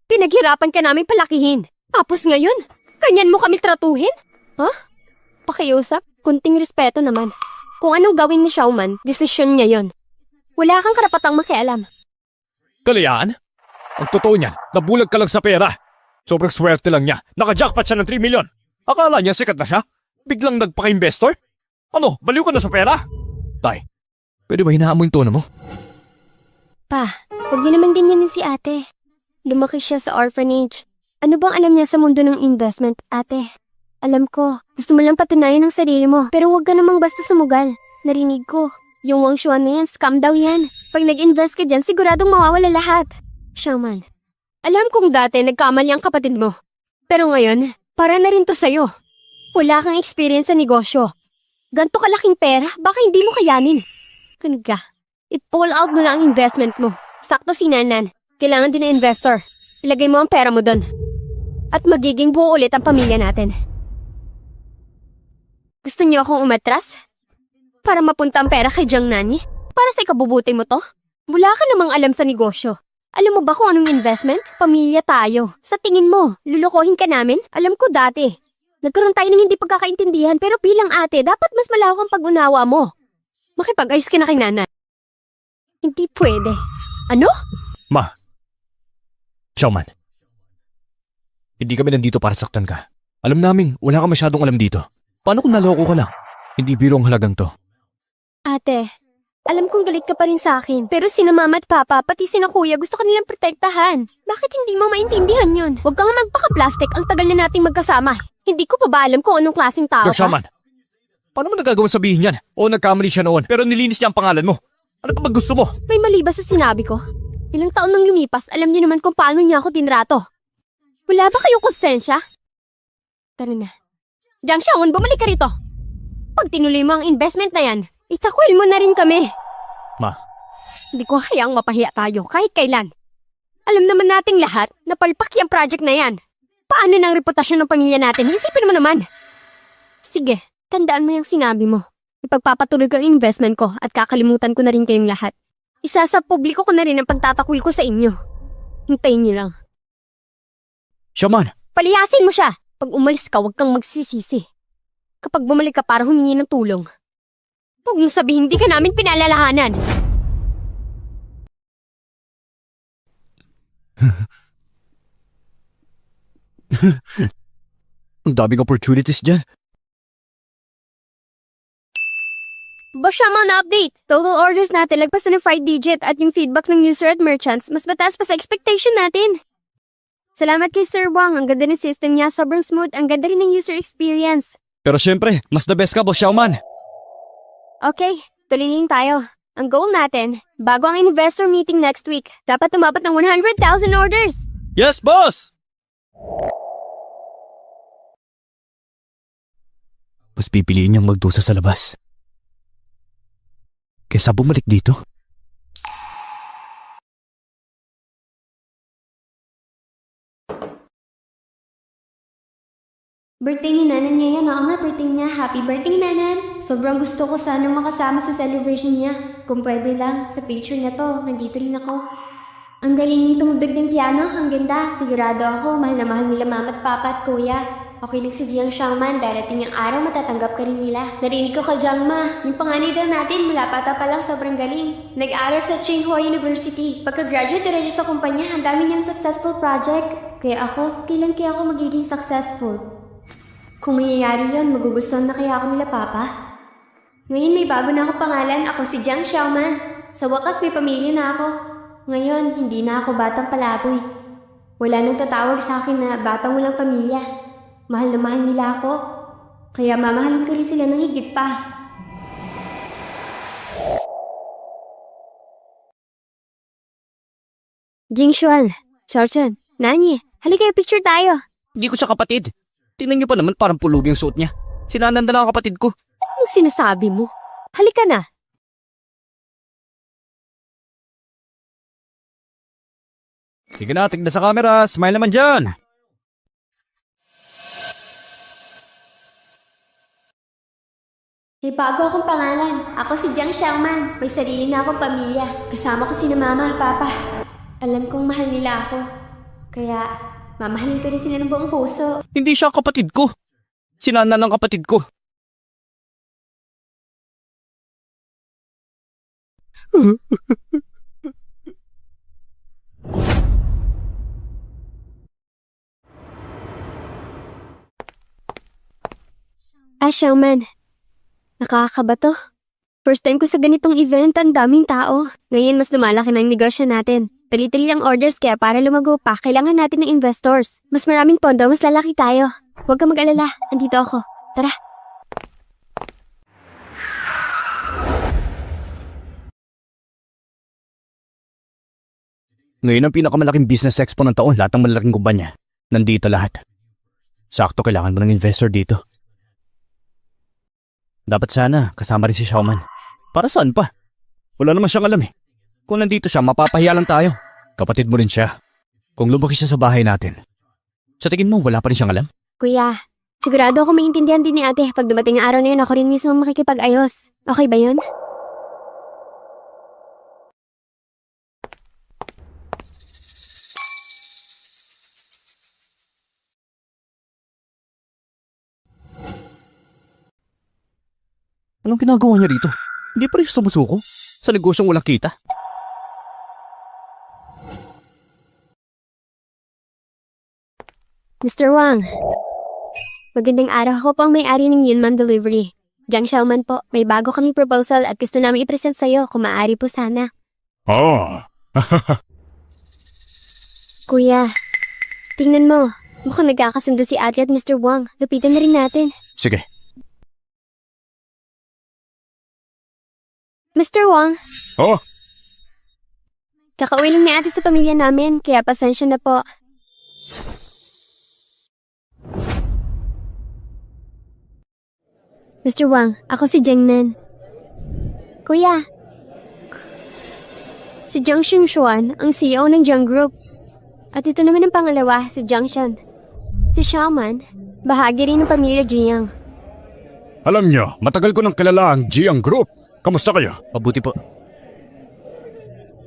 Pinaghirapan ka namin palakihin. Tapos ngayon, kanyan mo kami tratuhin? Ha? Pakiusap? Kunting respeto naman. Kung anong gawin ni Xiaoman, desisyon niya yon. Wala kang karapatang makialam. Kalayaan? Ang totoo niyan, nabulag ka lang sa pera. Sobrang swerte lang niya. Naka-jackpot siya ng 3 million. Akala niya sikat na siya? Biglang nagpaka-investor? Ano, baliw ka na sa pera? Tay, pwede ba hinaan mo yung tono mo? Pa, huwag niyo naman ganyan si ate. Lumaki siya sa orphanage. Ano bang alam niya sa mundo ng investment, ate? Alam ko, gusto mo lang patunayan ang sarili mo, pero huwag ka namang basta sumugal. Narinig ko, yung Wang Xuan na yan, scam daw yan. Pag nag-invest ka dyan, siguradong mawawala lahat. Xiaoman, alam kong dati nagkamali ang kapatid mo. Pero ngayon, para na rin to sa'yo. Wala kang experience sa negosyo. Ganto kalaking pera, baka hindi mo kayanin. Kunig ka, i-pull out mo lang ang investment mo. Sakto si Nanan, kailangan din ng investor. Ilagay mo ang pera mo doon. At magiging buo ulit ang pamilya natin. Gusto niyo akong umatras? Para mapunta ang pera kay Jiang Nani? Para sa ikabubuti mo to? Wala ka namang alam sa negosyo. Alam mo ba kung anong investment? Pamilya tayo. Sa tingin mo, lulukohin ka namin? Alam ko dati. Nagkaroon tayo ng hindi pagkakaintindihan pero bilang ate, dapat mas malawak ang pag-unawa mo. Makipag-ayos ka na kay Nana. Hindi pwede. Ano? Ma. Xiaoman. Hindi kami nandito para saktan ka. Alam namin, wala ka masyadong alam dito. Paano kung naloko ka lang? Hindi biro ang halagang to. Ate, alam kong galit ka pa rin sa akin. Pero sina mama at papa, pati sina kuya, gusto ka nilang protektahan. Bakit hindi mo maintindihan yun? Huwag kang magpaka-plastic, ang tagal na nating magkasama. Hindi ko pa ba alam kung anong klaseng tao ka? Xiaoman, paano mo nagagawang sabihin yan? O nagkamali siya noon, pero nilinis niya ang pangalan mo. Ano pa ba gusto mo? May mali ba sa sinabi ko? Ilang taon nang lumipas, alam niyo naman kung paano niya ako tinrato. Wala ba kayong konsensya? Tara na. Jiang Xiaoman, bumalik ka rito. Pag tinuloy mo ang investment na yan, itakwil mo na rin kami. Ma. Hindi ko hayaang mapahiya tayo kahit kailan. Alam naman nating lahat na palpak yung project na yan. Paano na ang reputasyon ng pamilya natin? Isipin mo naman. Sige, tandaan mo yung sinabi mo. Ipagpapatuloy ko ang investment ko at kakalimutan ko na rin kayong lahat. Isa sa publiko ko na rin ang pagtatakwil ko sa inyo. Hintayin niyo lang. Xiaoman. Paliyasin mo siya! Pag umalis ka, huwag kang magsisisi. Kapag bumalik ka para humingi ng tulong, huwag mo sabihin hindi ka namin pinalalahanan. Ang daming opportunities dyan. Xiaoman na update! Total orders natin lagpas na ng 5 digit at yung feedback ng user at merchants mas mataas pa sa expectation natin. Salamat kay Sir Wang, ang ganda ng system niya, sobrang smooth, ang ganda rin ng user experience. Pero syempre, mas the best ka, Boss Xiaoman. Okay, tuloy lang tayo. Ang goal natin, bago ang investor meeting next week, dapat umabot ng 100,000 orders! Yes, boss! Mas pipiliin niyang magdusa sa labas. Kesa bumalik dito. Birthday ni Nanan ngayon, oo nga, birthday niya. Happy birthday, Nanan! Sobrang gusto ko sanang makasama sa celebration niya. Kung pwede lang, sa picture na to, nandito rin ako. Ang galing niyong tumugtog ng piano, ang ganda. Sigurado ako, mahal na mahal nila mama at papa at kuya. Okay lang si Jiang Xiaoman, darating ang araw matatanggap ka rin nila. Narinig ko ka, Jiang Ma. Yung panganay daw natin, mula bata pa lang sobrang galing. Nag-aral sa Tsinghua University. Pagka-graduate, diretso sa kumpanya, ang dami niyang successful project. Kaya ako, kailan kaya ako magiging successful? Kung mayayari yon, magugustuhan na kaya ako nila papa? Ngayon may bago na ako pangalan, ako si Jiang Xiaoman. Sa wakas may pamilya na ako. Ngayon, hindi na ako batang palaboy. Wala nang tatawag sa akin na batang walang pamilya. Mahal na mahal nila ako. Kaya mamahalin ko rin sila ng higit pa. Jingshuan, Xiaochan, Nani, halika picture tayo. Hindi ko siya kapatid. Tingnan niyo pa naman parang pulubi yung suot niya. Sinananda lang ang kapatid ko. Anong sinasabi mo? Halika na. Sige na, tignan sa camera. Smile naman dyan. May bago akong pangalan. Ako si Jiang Xiaoman. May sarili na akong pamilya. Kasama ko sina mama at papa. Alam kong mahal nila ako. Kaya, mamahalin ko rin sila ng buong puso. Hindi siya kapatid ko. Sinana ng kapatid ko. Showman. Nakakakaba to. First time ko sa ganitong event, ang daming tao. Ngayon mas lumalaki na ang negosyo natin. Tali-tali ang orders kaya para lumago pa, kailangan natin ng investors. Mas maraming pondo, mas lalaki tayo. Huwag kang mag-alala, andito ako. Tara. Ngayon ang pinakamalaking business expo ng taon, lahat ng malalaking kumpanya. Nandito lahat. Sakto, kailangan mo ng investor dito. Dapat sana, kasama rin si Xiaoman. Para saan pa? Wala naman siyang alam eh. Kung nandito siya, mapapahiya lang tayo. Kapatid mo rin siya. Kung lumaki siya sa bahay natin. Sa tingin mo, wala pa rin siyang alam? Kuya, sigurado ako maintindihan din ni ate. Pag dumating ang araw na yun, ako rin mismo makikipag-ayos. Okay ba yun? Anong ginagawa niya dito? Hindi pa rin siya sumusuko? Sa negosyong walang kita? Mr. Wang, magandang araw. Ako po ang may-ari ng Yunman Delivery. Jiang Xiaoman po, may bago kaming proposal at gusto namin i-present sa'yo kung maaari po sana. Oh, Kuya, tingnan mo. Mukhang nagkakasundo si ate at Mr. Wang. Lupitan na rin natin. Sige. Mr. Wang, oh, kakauwi lang ni ate sa pamilya namin, kaya pasensya na po. Mr. Wang, ako si Jengnan. Kuya, si Jiang Xuan, ang CEO ng Jiang Group. At ito naman ang pangalawa, si Jiang Shan. Si Xiaoman, bahagi rin ng pamilya Jiang. alam nyo, matagal ko nang kilala ang Jiang Group. Kamusta kayo? Mabuti po.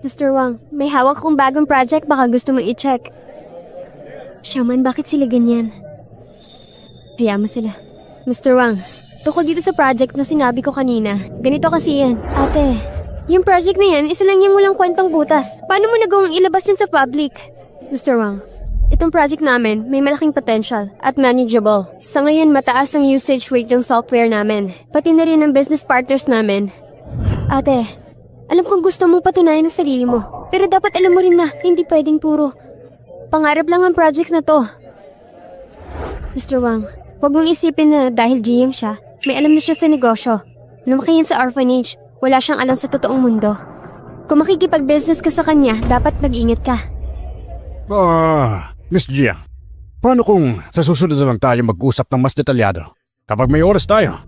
Mr. Wang, may hawak akong bagong project, baka gusto mo i-check. Xiaoman, bakit sila ganyan? Hayaan mo sila. Mr. Wang, tungkol dito sa project na sinabi ko kanina, ganito kasi yan. Ate, yung project na yan, isa lang yung walang kwentang butas. Paano mo nagawang ilabas yun sa public? Mr. Wang, itong project namin may malaking potential at manageable. Sa ngayon, mataas ang usage rate ng software namin. Pati na rin ang business partners namin. Ate, alam kong gusto mong patunayan ang sarili mo. Pero dapat alam mo rin na hindi pwedeng puro pangarap lang ang project na to. Mr. Wang, huwag mong isipin na dahil Jiang siya, may alam na siya sa negosyo. Lumaki yan sa orphanage. Wala siyang alam sa totoong mundo. Kung makikipag-business ka sa kanya, dapat nag-ingat ka. Miss Jiang, paano kung sa susunod na lang tayo mag-usap ng mas detalyado? Kapag may oras tayo.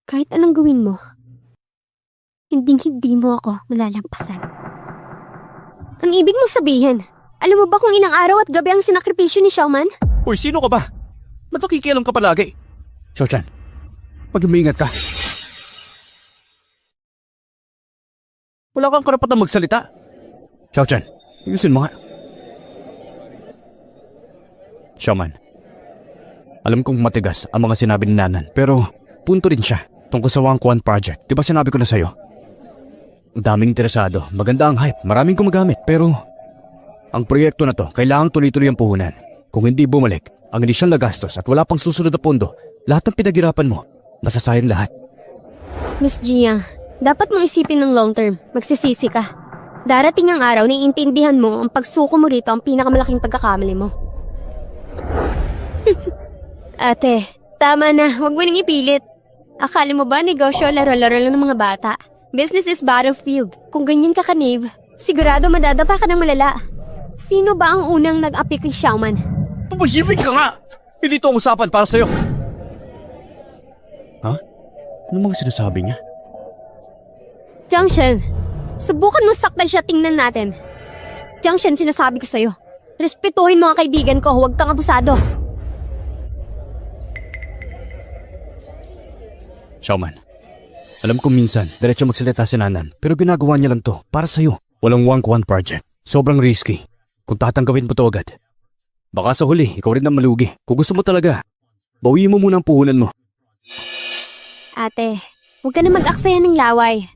Kahit anong gawin mo, hindi mo ako malalampasan. Ang ibig mong sabihin, alam mo ba kung ilang araw at gabi ang sinakripisyo ni Xiaoman? Uy, sino ka ba? Ba't nakikialam ka palagi? Xiaochan, mag-umingat ka. Wala kang karapatan magsalita. Xiaochan, ayusin mo nga. Xiaoman, alam kong matigas ang mga sinabi ni Nanan, pero punto rin siya tungkol sa Wang Quan Project. Di ba sinabi ko na sa'yo? Ang daming interesado, maganda ang hype, maraming gumagamit, pero ang proyekto na to, kailangang tuloy-tuloy ang puhunan. Kung hindi bumalik, ang inisyal na gastos at wala pang susunod na pondo, lahat ng pinaghirapan mo, masasayang lahat. Miss Jiang, dapat mong isipin ng long term. Magsisisi ka. Darating ang araw na iintindihan mo ang pagsuko mo rito ang pinakamalaking pagkakamali mo. Ate, tama na. Huwag mo nang ipilit. Akala mo ba negosyo laro-laro lang ng mga bata? Business is battlefield. Kung ganyan ka ka-Nave, sigurado madadapa ka ng malala. Sino ba ang unang nag-api kay Xiaoman? Pumahimik ka nga! Hindi ito ang usapan para sa'yo. Ha? Ano mga sinasabi niya? Jiang Shen, subukan mo saktan siya, tingnan natin. Jiang Shen, sinasabi ko sa'yo. Respetuhin mga kaibigan ko, huwag kang abusado. Xiaoman, alam kong minsan, diretso magsalita si Nanan, pero ginagawa niya lang to para sa'yo. Walang Wang Quan Project. Sobrang risky. Kung tatanggawin mo to agad, baka sa huli, ikaw rin ang malugi. Kung gusto mo talaga, bawiin mo muna ang puhunan mo. Ate, huwag ka na mag-aksaya ng laway.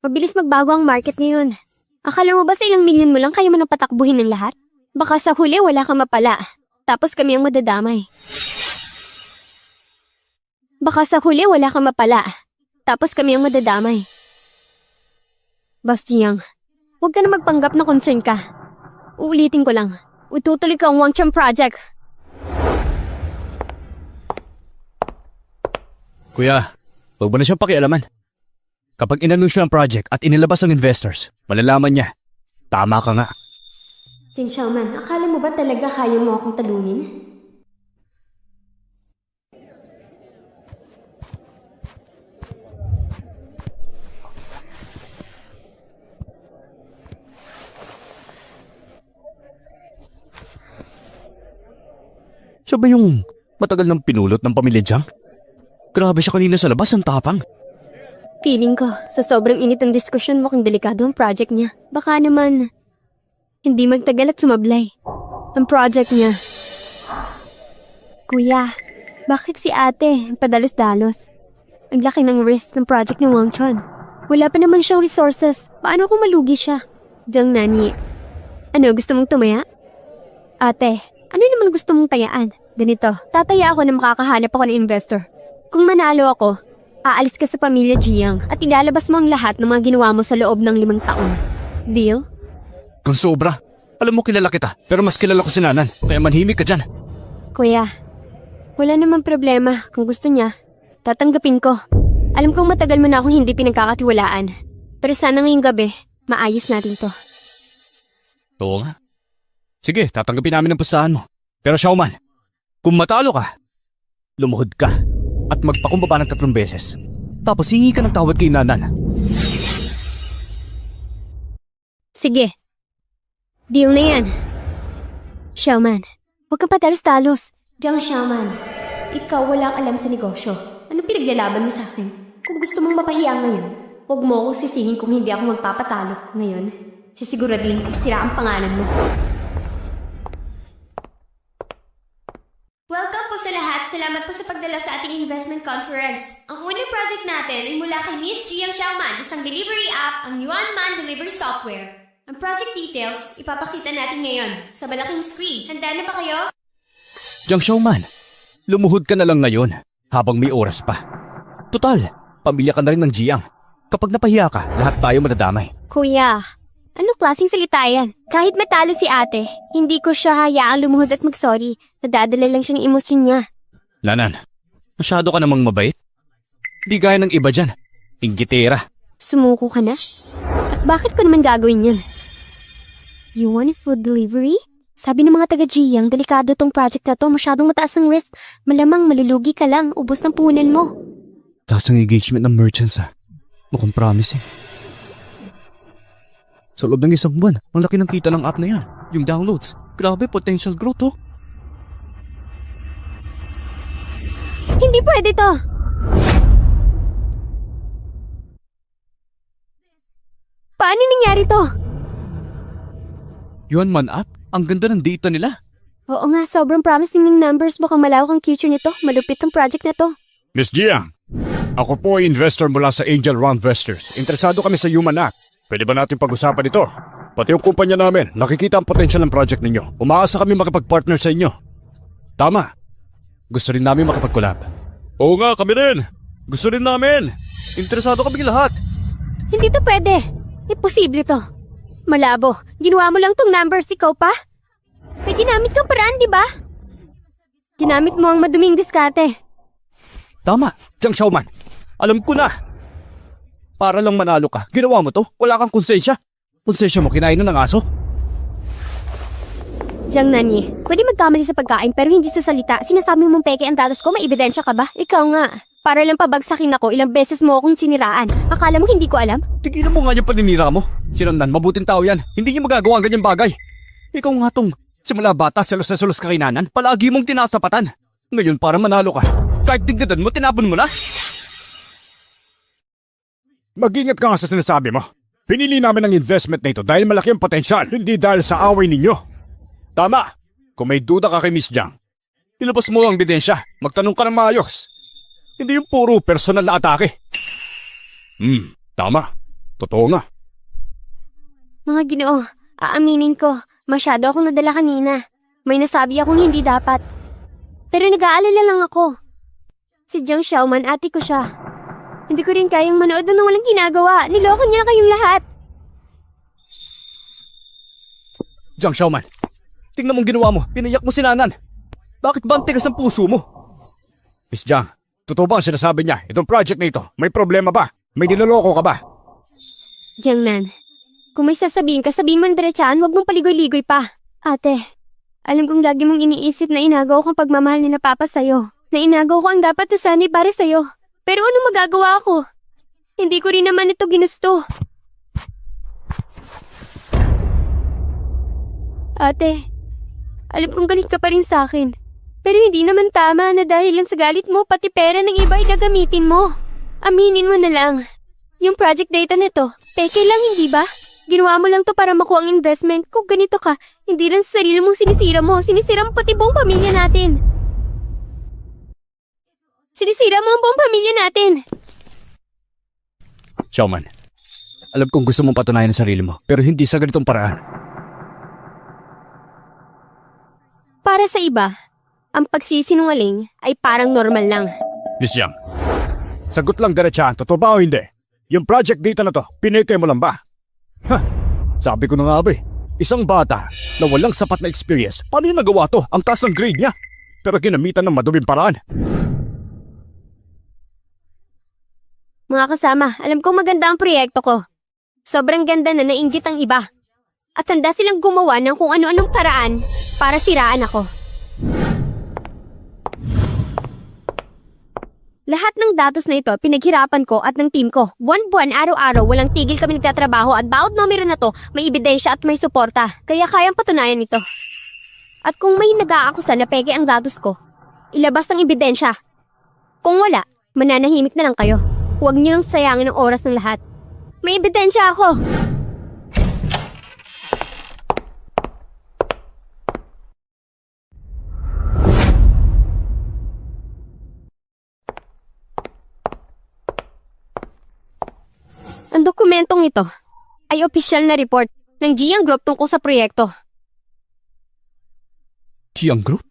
Mabilis magbago ang market ngayon. Akala mo ba sa ilang milyon mo lang kaya mo nang patakbuhin ng lahat? Baka sa huli wala kang mapala. Tapos kami ang madadamay. Baka sa huli wala kang mapala. Tapos kami ang madadamay. Boss Jiang, huwag ka na magpanggap na concern ka. Uulitin ko lang. Ututuloy ko ang Wangchang project. Kuya, huwag mo na siyang pakialaman. Kapag inanunsyo ang project at inilabas ng investors, malalaman niya. Tama ka nga. Jing Xiaoman, akala mo ba talaga kaya mo akong talunin? Siya ba yung matagal ng pinulot ng pamilya Jiang? Grabe siya kanina sa labas, ang tapang. Feeling ko, sa sobrang init ng diskusyon mukhang delikado ang project niya. Baka naman, hindi magtagal at sumablay. Ang project niya. Kuya, bakit si ate ang padalos-dalos? Ang laki ng risk ng project ni Wang Chun. Wala pa naman siyang resources. Paano kung malugi siya? Jiang Nani, ano gusto mong tumaya? Ate, ano naman gusto mong tayaan? Ganito, tataya ako na makakahanap ako ng investor. Kung manalo ako, aalis ka sa pamilya Jiang at ilalabas mo ang lahat ng mga ginawa mo sa loob ng 5 taon. Deal? Kung sobra. Alam mo kilala kita, pero mas kilala ko si Nanan, kaya manhimik ka dyan. Kuya, wala namang problema kung gusto niya. Tatanggapin ko. Alam kong matagal mo na akong hindi pinagkakatiwalaan. Pero sana ngayong gabi, maayos natin to. Oo nga. Sige, tatanggapin namin ang pustahan mo. Pero Xiaoman, kung matalo ka, lumuhod ka at magpakumbaba ng 3 beses. Tapos hingi ka ng tawad kay Nanan. Sige. Deal na yan. Xiaoman, huwag kang patalos-talos. Jiang Xiaoman, ikaw walang alam sa negosyo. Anong pinaglalaban mo sa akin? Kung gusto mong mapahiya ngayon, huwag mo akong sisihin kung hindi ako magpapatalo ngayon. Sisiguraduhin kong sira ang pangalan mo. Welcome po sa lahat. Salamat po sa pagdala sa ating investment conference. Ang unang project natin ay mula kay Miss Jiang Xiaoman, isang delivery app, ang Yuanman Delivery Software. Ang project details, ipapakita natin ngayon sa malaking screen. Handa na ba kayo? Jiang Xiaoman, lumuhod ka na lang ngayon habang may oras pa. Total, pamilya ka na rin ng Jiang. Kapag napahiya ka, lahat tayo madadamay. Kuya, anong klaseng salita yan? Kahit matalo si ate, hindi ko siya hayaang lumuhod at mag-sorry. Nadadala lang siyang emosyon niya. Nanan, masyado ka namang mabait. Di gaya ng iba dyan. Inggitera. Sumuko ka na? At bakit ko naman gagawin yan? You want a food delivery? Sabi ng mga taga-Jiang, delikado tong project na to. Masyadong mataas ang risk. Malamang malulugi ka lang. Ubos ng puhunan mo. Taas ang engagement ng merchants Mukhang promising. Sa loob ng 1 buwan, ang laki ng kita ng app na yan. Yung downloads. Grabe, potential growth Hindi pwede to. Paano nangyari to? Yuanman app? Ang ganda ng data nila. Oo nga, sobrang promising ng numbers. Mukhang malawak ang future nito. Malupit ang project na to. Miss Jiang, ako po ay investor mula sa Angel Round Investors. Interesado kami sa Human Act. Pwede ba natin pag-usapan ito? Pati yung kumpanya namin, nakikita ang potential ng project ninyo. Umaasa kami makipag-partner sa inyo. Tama. Gusto rin namin makipag-collab. Oo nga, kami rin. Gusto rin namin. Interesado kami lahat. Hindi to pwede. Imposible to. Malabo. Ginawa mo lang tong numbers, ikaw pa? May ginamit kang paraan, di ba? Ginamit mo ang maduming diskarte. Tama, Jiang Xiaoman. Alam ko na. Para lang manalo ka, ginawa mo to. Wala kang konsensya. Konsensya mo kinain ng aso. Jiang Nani, pwede magkamali sa pagkain pero hindi sa salita. Sinasabi mong peke ang datos ko, may ebidensya ka ba? Ikaw nga. Para lang pabagsakin ako, ilang beses mo akong siniraan. Akala mo hindi ko alam? Tigilan mo nga yung paninira mo. Si Randan, mabuting tao yan. Hindi niya magagawa ang ganyang bagay. Ikaw nga tong, simula bata, selos na selos ka kay Nanan, palagi mong tinatapatan. Ngayon para manalo ka, kahit digdadan mo, tinapon mo na. Mag-ingat ka nga sa sinasabi mo. Pinili namin ang investment na ito dahil malaki ang potensyal, hindi dahil sa away ninyo. Tama. Kung may duda ka kay Miss Jiang, ilabas mo ang ebidensya. Magtanong ka ng maayos. Hindi yung puro personal na atake. Tama. Totoo nga. Mga Ginoo, aaminin ko, masyado akong nadala kanina. May nasabi akong hindi dapat. Pero nag-aalala lang ako. Si Jiang Xiaoman, ate ko siya. Hindi ko rin kayang manood ng walang ginagawa. Niloko niya na kayong lahat. Jiang Xiaoman, tingnan mong ginawa mo. Pinayak mo si Nanan. Bakit ba ang tigas ang puso mo? Miss Jiang, totoo ba ang sinasabi niya? Itong project na ito, may problema ba? May niloloko ka ba? Jiang Nan, kung may sasabihin ka, sabihin mo na diretsaan, huwag mong paligoy-ligoy pa. Ate, alam kong lagi mong iniisip na inagaw ko ang pagmamahal ni na Papa sa'yo. Na inagaw ko ang dapat na sana'y para sa'yo. Pero ano magagawa ko? Hindi ko rin naman ito ginusto. Ate, alam kong galit ka pa rin sa akin. Pero hindi naman tama na dahil lang sa galit mo, pati pera ng iba ay gagamitin mo. Aminin mo na lang. Yung project data nito, peke lang hindi ba? Ginawa mo lang to para makuha ang investment. Kung ganito ka, hindi lang sa sarili mong sinisira mo mo pati buong pamilya natin. Sinisira mo ang buong pamilya natin. Xiaoman, alam kong gusto mong patunayan ang sarili mo, pero hindi sa ganitong paraan. Para sa iba, ang pagsisinungaling ay parang normal lang. Miss Jiang, sagot lang diretsaan, totoo ba o hindi? Yung project data na to, pineke mo lang ba? Sabi ko na nga ba isang bata na walang sapat na experience, paano yung nagawa to? Ang taas ng grade niya. Pero ginamitan ng maduming paraan. Mga kasama, alam kong maganda ang proyekto ko. Sobrang ganda na nainggit ang iba. At handa silang gumawa ng kung ano-anong paraan para siraan ako. Lahat ng datos na ito, pinaghirapan ko at ng team ko. Buwan-buwan, araw-araw, walang tigil kami nagtatrabaho at bawat numero na to, may ebidensya at may suporta. Kaya kayang patunayan ito. At kung may nag-aakusa na peke ang datos ko, ilabas ng ebidensya. Kung wala, mananahimik na lang kayo. Huwag niyo nang sayangin ang oras ng lahat. May ebidensya ako! Ang dokumentong ito ay opisyal na report ng Jiang Group tungkol sa proyekto. Jiang Group?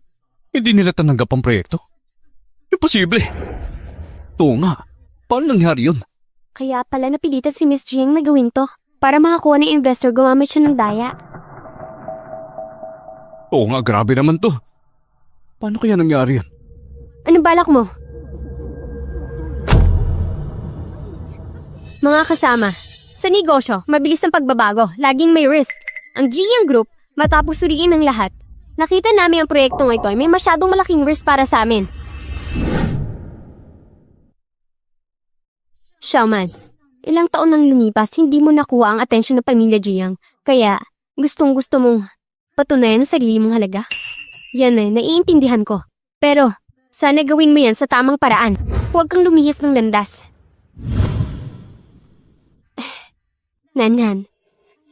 Hindi nila tanggap ang proyekto? Imposible! Oo nga, paano nangyari yun? Kaya pala napilitan si Miss Jiang na gawin to para makakuha ng investor gumamit siya ng daya. Oo nga, grabe naman to. Paano kaya nangyari yun? Anong balak mo? Mga kasama, sa negosyo, mabilis ang pagbabago, laging may risk. Ang Jiang Group, matapos suriin ng lahat, nakita namin ang proyektong ito ay may masyadong malaking risk para sa amin. Xiaoman, ilang taon nang lumipas, hindi mo nakuha ang atensyon ng pamilya Jiang. Kaya, gustong-gusto mong patunayan ang sarili mong halaga. Yan ay, naiintindihan ko. Pero, sana gawin mo yan sa tamang paraan. Huwag kang lumihis ng landas. Nanan,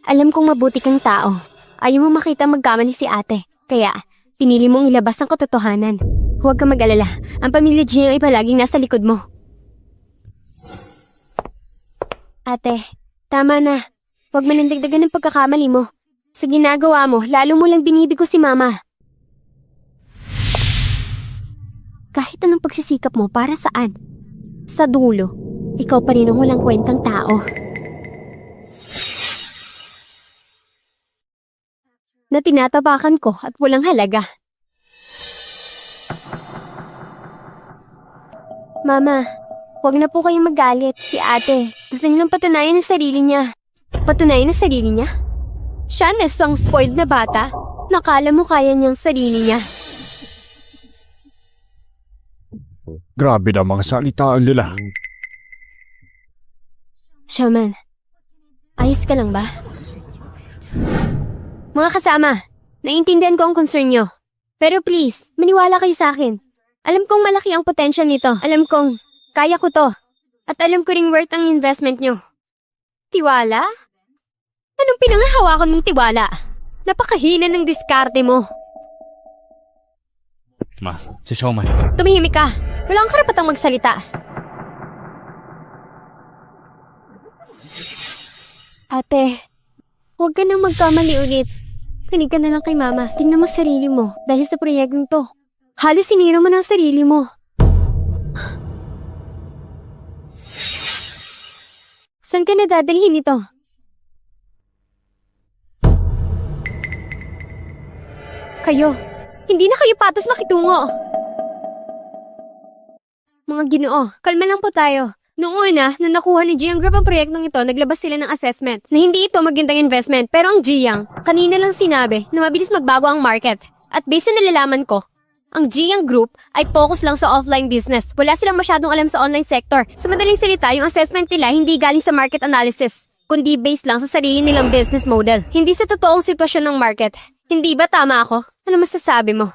alam kong mabuti kang tao. Ayaw mo makita magkamali si ate. Kaya, pinili mong ilabas ang katotohanan. Huwag kang mag-alala. Ang pamilya Jiang ay palaging nasa likod mo. Ate, tama na. Huwag manandagdagan ng pagkakamali mo. Sa ginagawa mo, lalo mo lang binibigo si mama. Kahit anong pagsisikap mo, para saan? Sa dulo, ikaw pa rin ang walang kwentang tao. Na tinatapakan ko at walang halaga. Mama, huwag na po kayong magalit. Si ate, gusto niyo lang patunayan ang sarili niya. Patunayan ang sarili niya? Siya na isang spoiled na bata. Nakala mo kaya niyang sarili niya. Grabe na mga salitaan nila. Xiaoman, ayos ka lang ba? Mga kasama, naiintindihan ko ang concern niyo. Pero please, maniwala kayo sa akin. Alam kong malaki ang potential nito. Alam kong kaya ko to. At alam ko ring worth ang investment niyo. Tiwala? Anong pinanghahawakan mong tiwala? Napakahina ng diskarte mo. Ma, si Xiaoman. Tumihimik ka. Wala kang karapatang magsalita. Ate, huwag ka nang magkamali ulit. Kinig ka na lang kay Mama. Tingnan mo sarili mo dahil sa proyektong to. Halos sinira mo ng sarili mo. Saan ka nadadalhin ito? Kayo. Hindi na kayo patas makitungo. Mga Ginoo, kalma lang po tayo. Noong una, nung nakuha ni Jiang Group ang proyektong ito, naglabas sila ng assessment na hindi ito magandang investment. Pero ang Jiang, kanina lang sinabi na mabilis magbago ang market. At based sa nalalaman ko, ang Jiang Group ay focus lang sa offline business. Wala silang masyadong alam sa online sector. Sa madaling salita, yung assessment nila hindi galing sa market analysis, kundi based lang sa sarili nilang business model. Hindi sa totoong sitwasyon ng market. Hindi ba tama ako? Ano masasabi mo?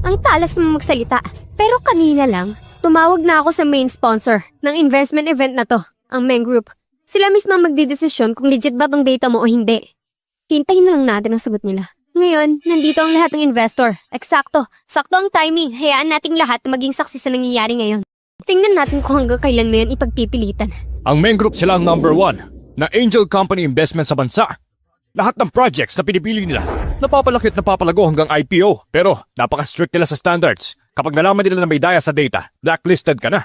Ang talas mo magsalita. Pero kanina lang, tumawag na ako sa main sponsor ng investment event na to, ang Meng Group. Sila mismo ang magdidesisyon kung legit ba tong data mo o hindi. Hintayin na lang natin ang sagot nila. Ngayon, nandito ang lahat ng investor. Eksakto. Sakto ang timing. Hayaan nating lahat na maging saksi sa nangyayari ngayon. Tingnan natin kung hanggang kailan mo yan ipagpipilitan. Ang Meng Group sila ang number 1 na angel company investment sa bansa. Lahat ng projects na pinipili nila, napapalaki at napapalago hanggang IPO. Pero napaka-strict nila sa standards. Kapag nalaman nila na may daya sa data, blacklisted ka na.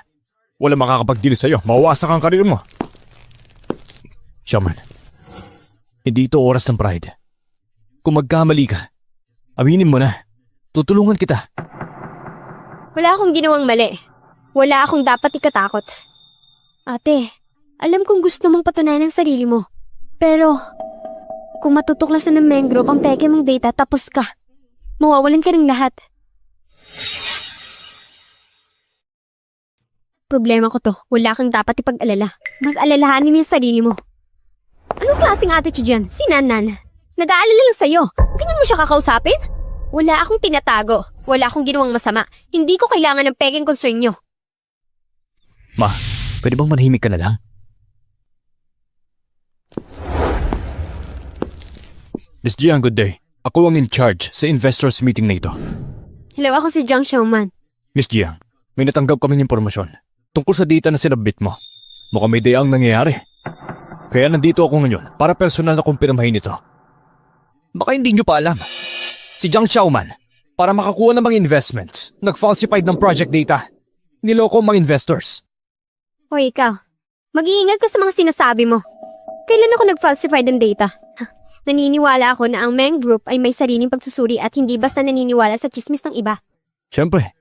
Walang makakapag-deal sa'yo, mawawasak ang karir mo. Xiaoman, hindi ito oras ng pride. Kung magkamali ka, aminin mo na. Tutulungan kita. Wala akong ginawang mali. Wala akong dapat ikatakot. Ate, alam kong gusto mong patunayan ang sarili mo. Pero, kung matutuklasan ng Meng Group ang peke mong data tapos ka, mawawalan ka ng lahat. Problema ko to. Wala kang dapat ipag-alala. Mas alalahanin mo yung sarili mo. Anong klaseng attitude yan? Si Nanan. Nag-aalala lang sa'yo. Ganyan mo siya kakausapin? Wala akong tinatago. Wala akong ginawang masama. Hindi ko kailangan ng peking concern nyo. Ma, pwede bang manahimik ka na lang? Miss Jiang, good day. Ako ang in charge sa investors meeting na ito. Hello, ako si Jiang Xiaoman. Miss Jiang, may natanggap kaming impormasyon tungkol sa data na sinabit mo. Mukhang may dayang nangyayari. Kaya nandito ako ngayon para personal na kumpirmahin ito. Baka hindi nyo pa alam. Si Jiang Xiaoman, para makakuha ng mga investments, nag-falsified ng project data. Niloko ang mga investors. O ikaw, mag-iingat ka sa mga sinasabi mo. Kailan ako nag-falsify ng data? Naniniwala ako na ang Meng Group ay may sariling pagsusuri at hindi basta naniniwala sa chismis ng iba. Siyempre,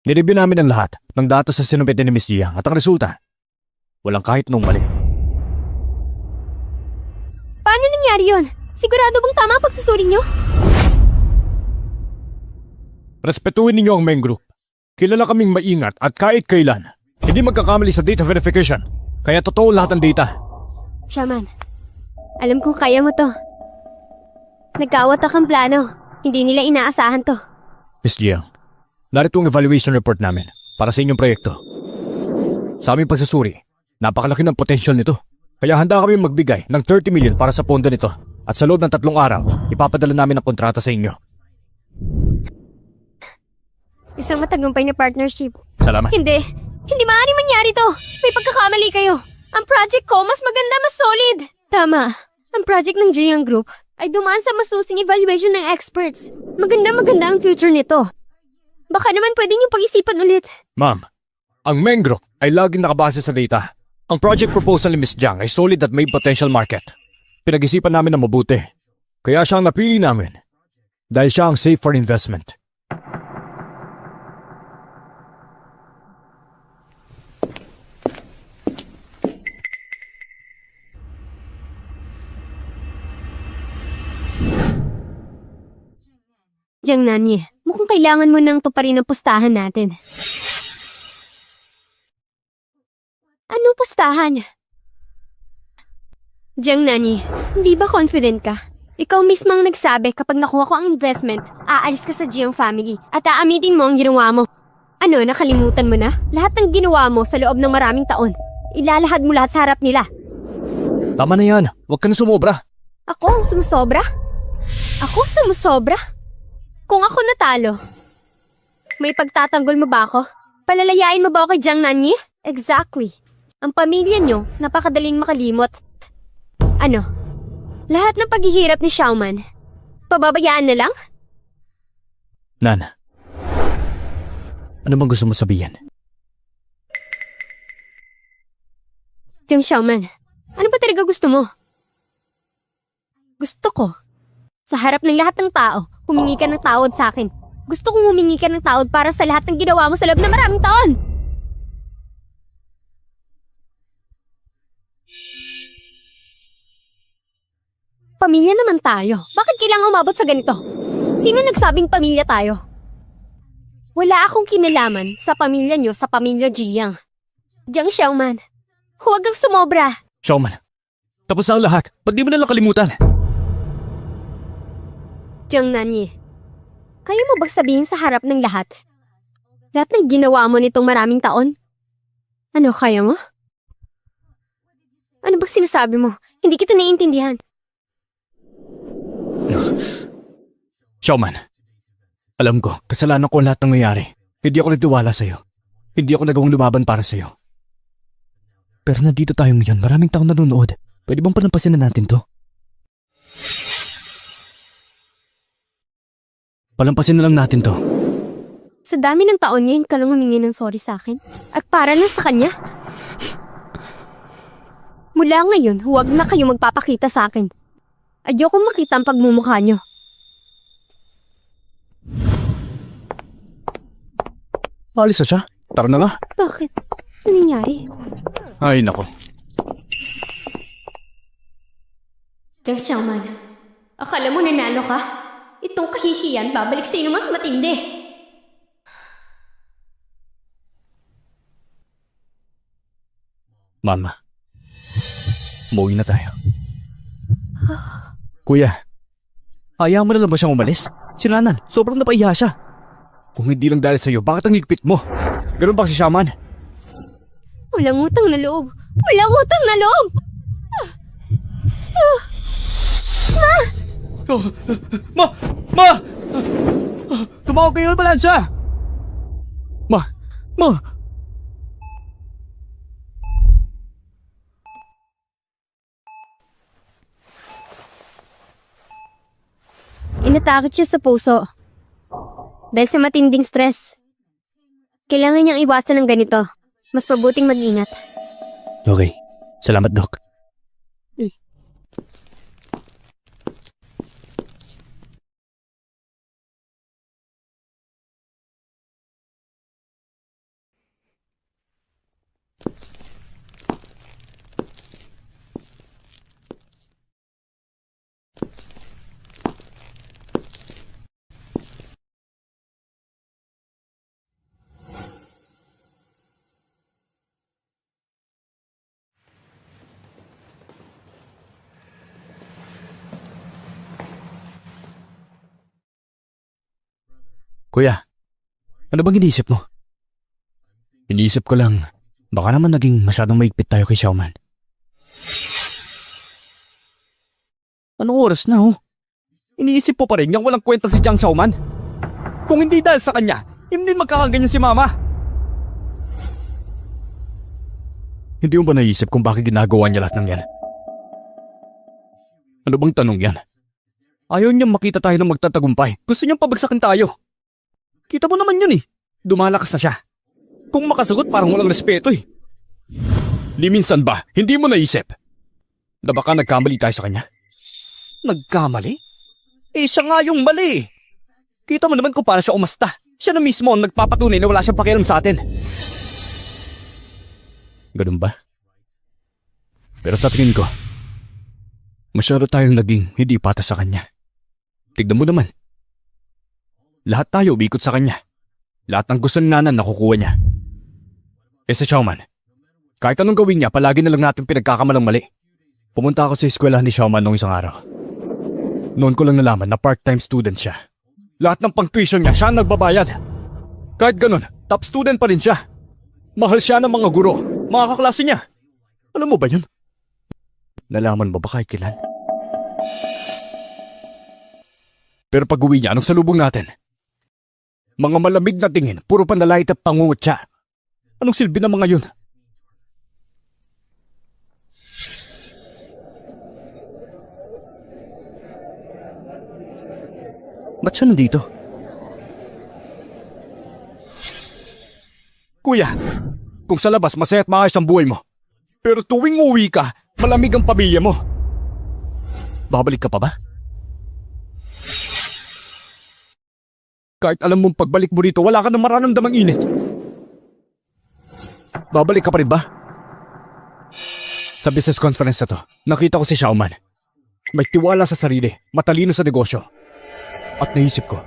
nireview namin ang lahat ng data sa sinubit ni Miss Jiang at ang resulta, walang kahit nung mali. Paano nangyari yun? Sigurado bang tama ang pagsusuri nyo? Respetuhin ninyo ang Meng Group. Kilala kaming maingat at kahit kailan, hindi magkakamali sa data verification. Kaya totoo lahat ng data. Shaman, alam kong kaya mo to. Nagkawatak ang plano. Hindi nila inaasahan to. Miss Jiang, narito ang evaluation report namin para sa inyong proyekto. Sa aming pagsusuri, napakalaki ng potential nito. Kaya handa kami magbigay ng 30 million para sa pondo nito. At sa loob ng 3 araw, ipapadala namin ang kontrata sa inyo. Isang matagumpay na partnership. Salamat. Hindi maaaring mangyari to. May pagkakamali kayo. Ang project ko mas maganda, mas solid. Tama. Ang project ng Jiang Group ay dumaan sa masusing evaluation ng experts. Maganda ang future nito. Baka naman pwede niyong pag-isipan ulit. Ma'am, ang Meng Group ay laging nakabase sa data. Ang project proposal ni Miss Jiang ay solid at may potential market. Pinag-isipan namin na mabuti. Kaya siya ang napili namin. Dahil siya ang safe for investment. Jiang Nanyi, mukhang kailangan mo nang tuparin ang pustahan natin. Anong pustahan? Jiang Nanyi, hindi ba confident ka? Ikaw mismo ang nagsabi kapag nakuha ko ang investment, aalis ka sa Jiang family at aamitin mo ang ginawa mo. Ano, nakalimutan mo na? Lahat ng ginawa mo sa loob ng maraming taon, ilalahad mo lahat sa harap nila. Tama na yan. Huwag ka na sumobra. Ako ang sumusobra? Ako sumusobra? Kung ako natalo, May pagtatanggol mo ba ako? Palalayain mo ba ako kay Jiang Nanyi? Exactly. Ang pamilya nyo, napakadaling makalimot. Ano? Lahat ng paghihirap ni Xiaoman, pababayaan na lang? Nan, ano bang gusto mo sabihin? Jiang Xiaoman, ano ba talaga gusto mo? Gusto ko, sa harap ng lahat ng tao, humingi ka ng tawad sa akin. Gusto kong humingi ka ng tawad para sa lahat ng ginawa mo sa loob ng maraming taon. Pamilya naman tayo. Bakit kailangan umabot sa ganito? Sino nagsabing pamilya tayo? Wala akong kinalaman sa pamilya nyo sa pamilya Jiang. Jiang Xiaoman, huwag kang sumobra. Xiaoman, tapos na ang lahat. Ba't di mo nalang kalimutan? Jiang Nanyi, kaya mo bang sabihin sa harap ng lahat? Lahat ng ginawa mo nitong maraming taon? Ano, kaya mo? Ano bang sinasabi mo? Hindi kita naiintindihan. Xiaoman, alam ko, kasalanan ko ang lahat ng nangyayari. Hindi ako nagtiwala sa'yo. Hindi ako nagawang lumaban para sa'yo. Pero nandito tayo ngayon, maraming taong nanonood. Pwede bang palampasin na natin to? Palampasin na lang natin to. Sa dami ng taon ngayon ka lang humingi ng sorry sa akin? At para lang sa kanya? Mula ngayon, huwag na kayo magpapakita sa akin. Ayoko makita ang pagmumukha nyo. Alis na siya. Tara na nga. Bakit? Ano nangyari? Ay, nako. Jiang Xiaoman, akala mo nanalo ka? Itong kahihiyan, babalik sa'yo mas matindi. Mama, umuwi na tayo. Kuya, ayaw mo na lang ba siyang umalis? Si Nanan, sobrang napaiya siya. Kung hindi lang dahil sa'yo, bakit ang higpit mo? Ganun ba si Xiaoman? Walang utang na loob. Walang utang na loob! Ma! Ma! Tumawag kayo ng balansya! Ma! Ma! Inatakot siya sa puso. Dahil sa matinding stress. Kailangan niyang iwasan ng ganito. Mas mabuting mag-ingat. Okay. Salamat, Doc. Kuya, ano bang iniisip mo? Iniisip ko lang, baka naman naging masyadong maigpit tayo kay Xiaoman. Anong oras na Iniisip mo pa rin yung walang kwenta si Jiang Xiaoman? Kung hindi dahil sa kanya, hindi magkakaganyan si Mama. Hindi mo ba naisip kung bakit ginagawa niya lahat ng yan? Ano bang tanong yan? Ayaw niyang makita tayo ng magtatagumpay. Gusto niyang pabagsakin tayo. Kita mo naman yun Dumalakas na siya. Kung makasagot parang walang respeto Ni minsan ba, hindi mo naisip na baka nagkamali tayo sa kanya? Nagkamali? Siya nga yung mali. Kita mo naman kung para siya umasta. Siya na mismo ang nagpapatunay na wala siyang pakialam sa atin. Ganun ba? Pero sa tingin ko, masyado tayong naging hindi patas sa kanya. Tignan mo naman. Lahat tayo umikot sa kanya. Lahat ng gusto ni Nanan nakukuha niya. Sa Xiaoman, kahit anong gawin niya, palagi na lang natin pinagkakamalang mali. Pumunta ako sa eskwelahan ni Xiaoman noong isang araw. Noon ko lang nalaman na part-time student siya. Lahat ng pang-tuition niya, siya ang nagbabayad. Kahit ganun, top student pa rin siya. Mahal siya ng mga guro, mga kaklase niya. Alam mo ba yun? Nalaman mo ba kahit kailan? Pero pag uwi niya, anong salubong natin? Mga malamig na tingin, puro panlalait at pangungutya. Anong silbi ng mga yun? Ba't siya nandito? Kuya, kung sa labas masaya at maayos ang buhay mo. Pero tuwing uwi ka, malamig ang pamilya mo. Babalik ka pa ba? Kahit alam mong pagbalik mo rito, wala ka nang mararamdamang init. Babalik ka pa rin ba? Sa business conference na to, nakita ko si Xiaoman. May tiwala sa sarili, matalino sa negosyo. At naisip ko,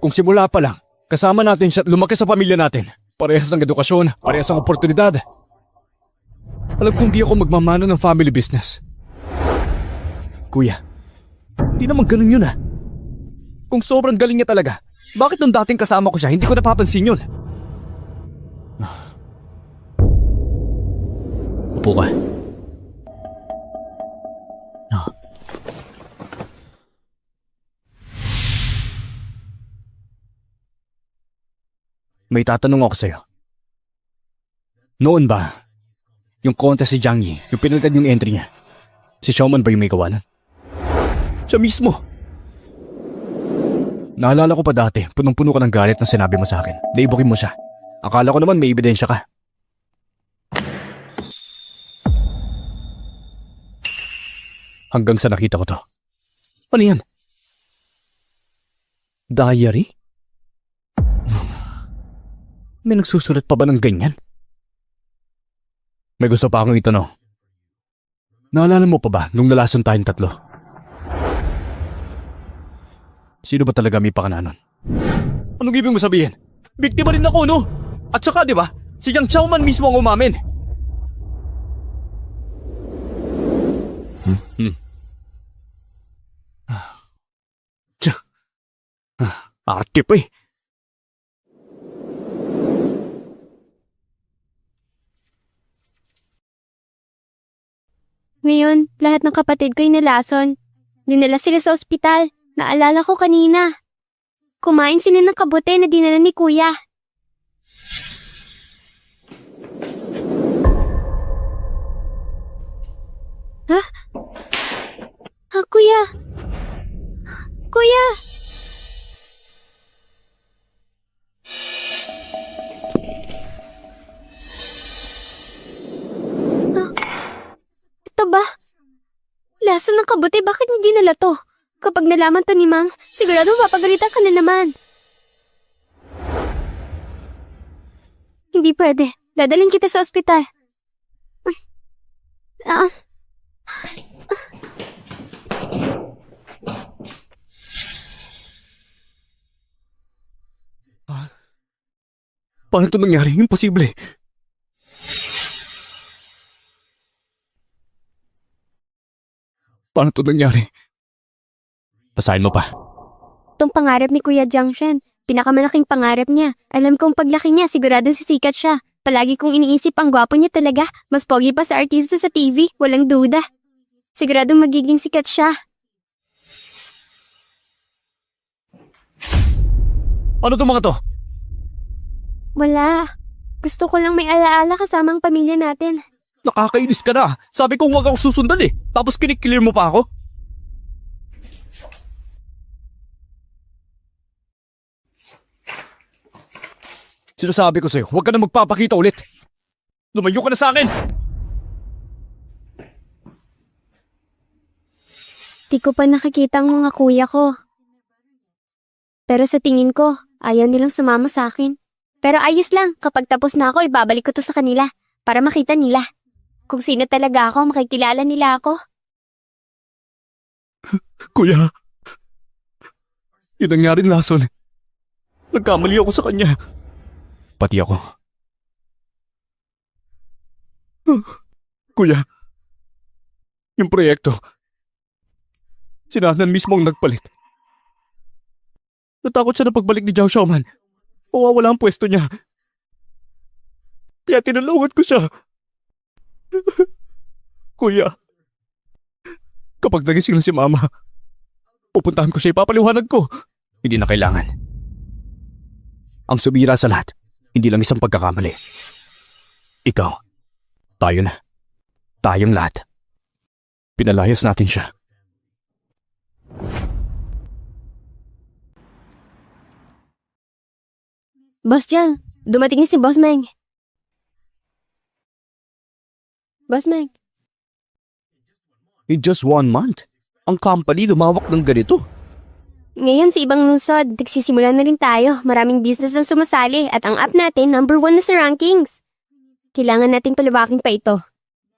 kung simula pa lang, kasama natin siya at lumaki sa pamilya natin. Parehas ng edukasyon, parehas ng oportunidad. Alam kong di ako magmamana ng family business. Kuya, di naman ganun yun ah. Kung sobrang galing niya talaga, bakit nung dating kasama ko siya, hindi ko napapansin yun? Upo ka. May tatanong ako sa'yo. Noon ba, yung contest si Jiang Yi, yung pinalitan yung entry niya, si Xiaoman ba yung may gawa nun? Siya mismo. Naalala ko pa dati, punong-puno ka ng galit na sinabi mo sa akin. Naibukin mo siya. Akala ko naman may ebidensya ka. Hanggang sa nakita ko to. Ano yan? Diary? May nagsusulat pa ba ng ganyan? May gusto pa akong itanong. Naalala mo pa ba nung nalason tayong tatlo? Sino ba talaga may pakana nun? Anong ibig mo sabihin? Biktima rin ako, no? At saka, di ba, si Yang Xiaoman mismo ang umamin. Arte pa eh. Ngayon, lahat ng kapatid ko'y nalason. Dinala sila sa ospital. Naalala ko kanina. Kumain sila ng kabute na dinala ni Kuya. Ha? Kuya! Kuya! Ito ba? Lason ng kabute, bakit hindi nala to? Kapag nalaman to ni Mang, sigurado mapapagalitan ka na naman. Hindi pwede. Dadalhin kita sa ospital. Paano ito nangyari? Imposible. Paano ito nangyari? Basahin mo pa. Itong pangarap ni Kuya Jiangshen, pinakamalaking pangarap niya. Alam kong paglaki niya, sigurado sisikat siya. Palagi kong iniisip ang gwapo niya talaga. Mas pogi pa sa artista sa TV, walang duda. Siguradong magiging sikat siya. Ano itong mga to? Wala. Gusto ko lang may alaala kasama ang pamilya natin. Nakakainis ka na. Sabi ko huwag ako susundan eh. Tapos kiniklear mo pa ako. Sinasabi ko sa'yo, huwag ka na magpapakita ulit. Lumayo ka na sa akin! Di ko pa nakikita ang mga kuya ko. Pero sa tingin ko, ayaw nilang sumama sa akin. Pero ayos lang, kapag tapos na ako, ibabalik ko to sa kanila para makita nila. Kung sino talaga ako, makikilala nila ako. Kuya, yun nangyari lason. Nagkamali ako sa kanya. Pati ako. Kuya, yung proyekto, si Nanan mismo ang nagpalit. Natakot siya na pagbalik ni Jiao Xiaoman. Mawawala ang pwesto niya. Kaya tinulungan ko siya. Kuya, kapag nagising na si Mama, pupuntahan ko siya, ipapaliwanag ko. Hindi na kailangan. Ang sumira sa lahat, hindi lang isang pagkakamali. Ikaw, tayo na. Tayong lahat. Pinalayas natin siya. Boss Jiang, dumating na si Boss Meng. Boss Meng. In just 1 month, ang company lumawak ng ganito. Ngayon sa ibang lungsod, nagsisimula na rin tayo. Maraming business ang sumasali at ang app natin number 1 na sa rankings. Kailangan nating palawakin pa ito.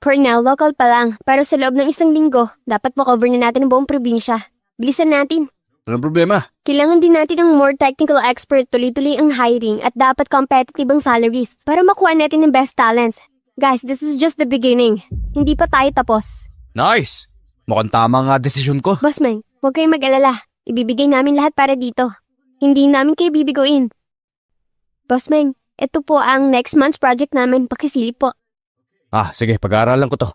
For now, local pa lang. Pero sa loob ng 1 linggo, dapat makover na natin ang buong probinsya. Bilisan natin. Anong problema? Kailangan din natin ng more technical expert, tuloy-tuloy ang hiring at dapat competitive ang salaries para makuha natin ng best talents. Guys, this is just the beginning. Hindi pa tayo tapos. Nice! Mukhang tama nga desisyon ko. Boss Meng, huwag kayong mag-alala. Ibibigay namin lahat para dito. Hindi namin kayo bibiguin. Boss Meng, ito po ang next month's project namin. Pakisilip po. Sige, pag-aaralan ko to.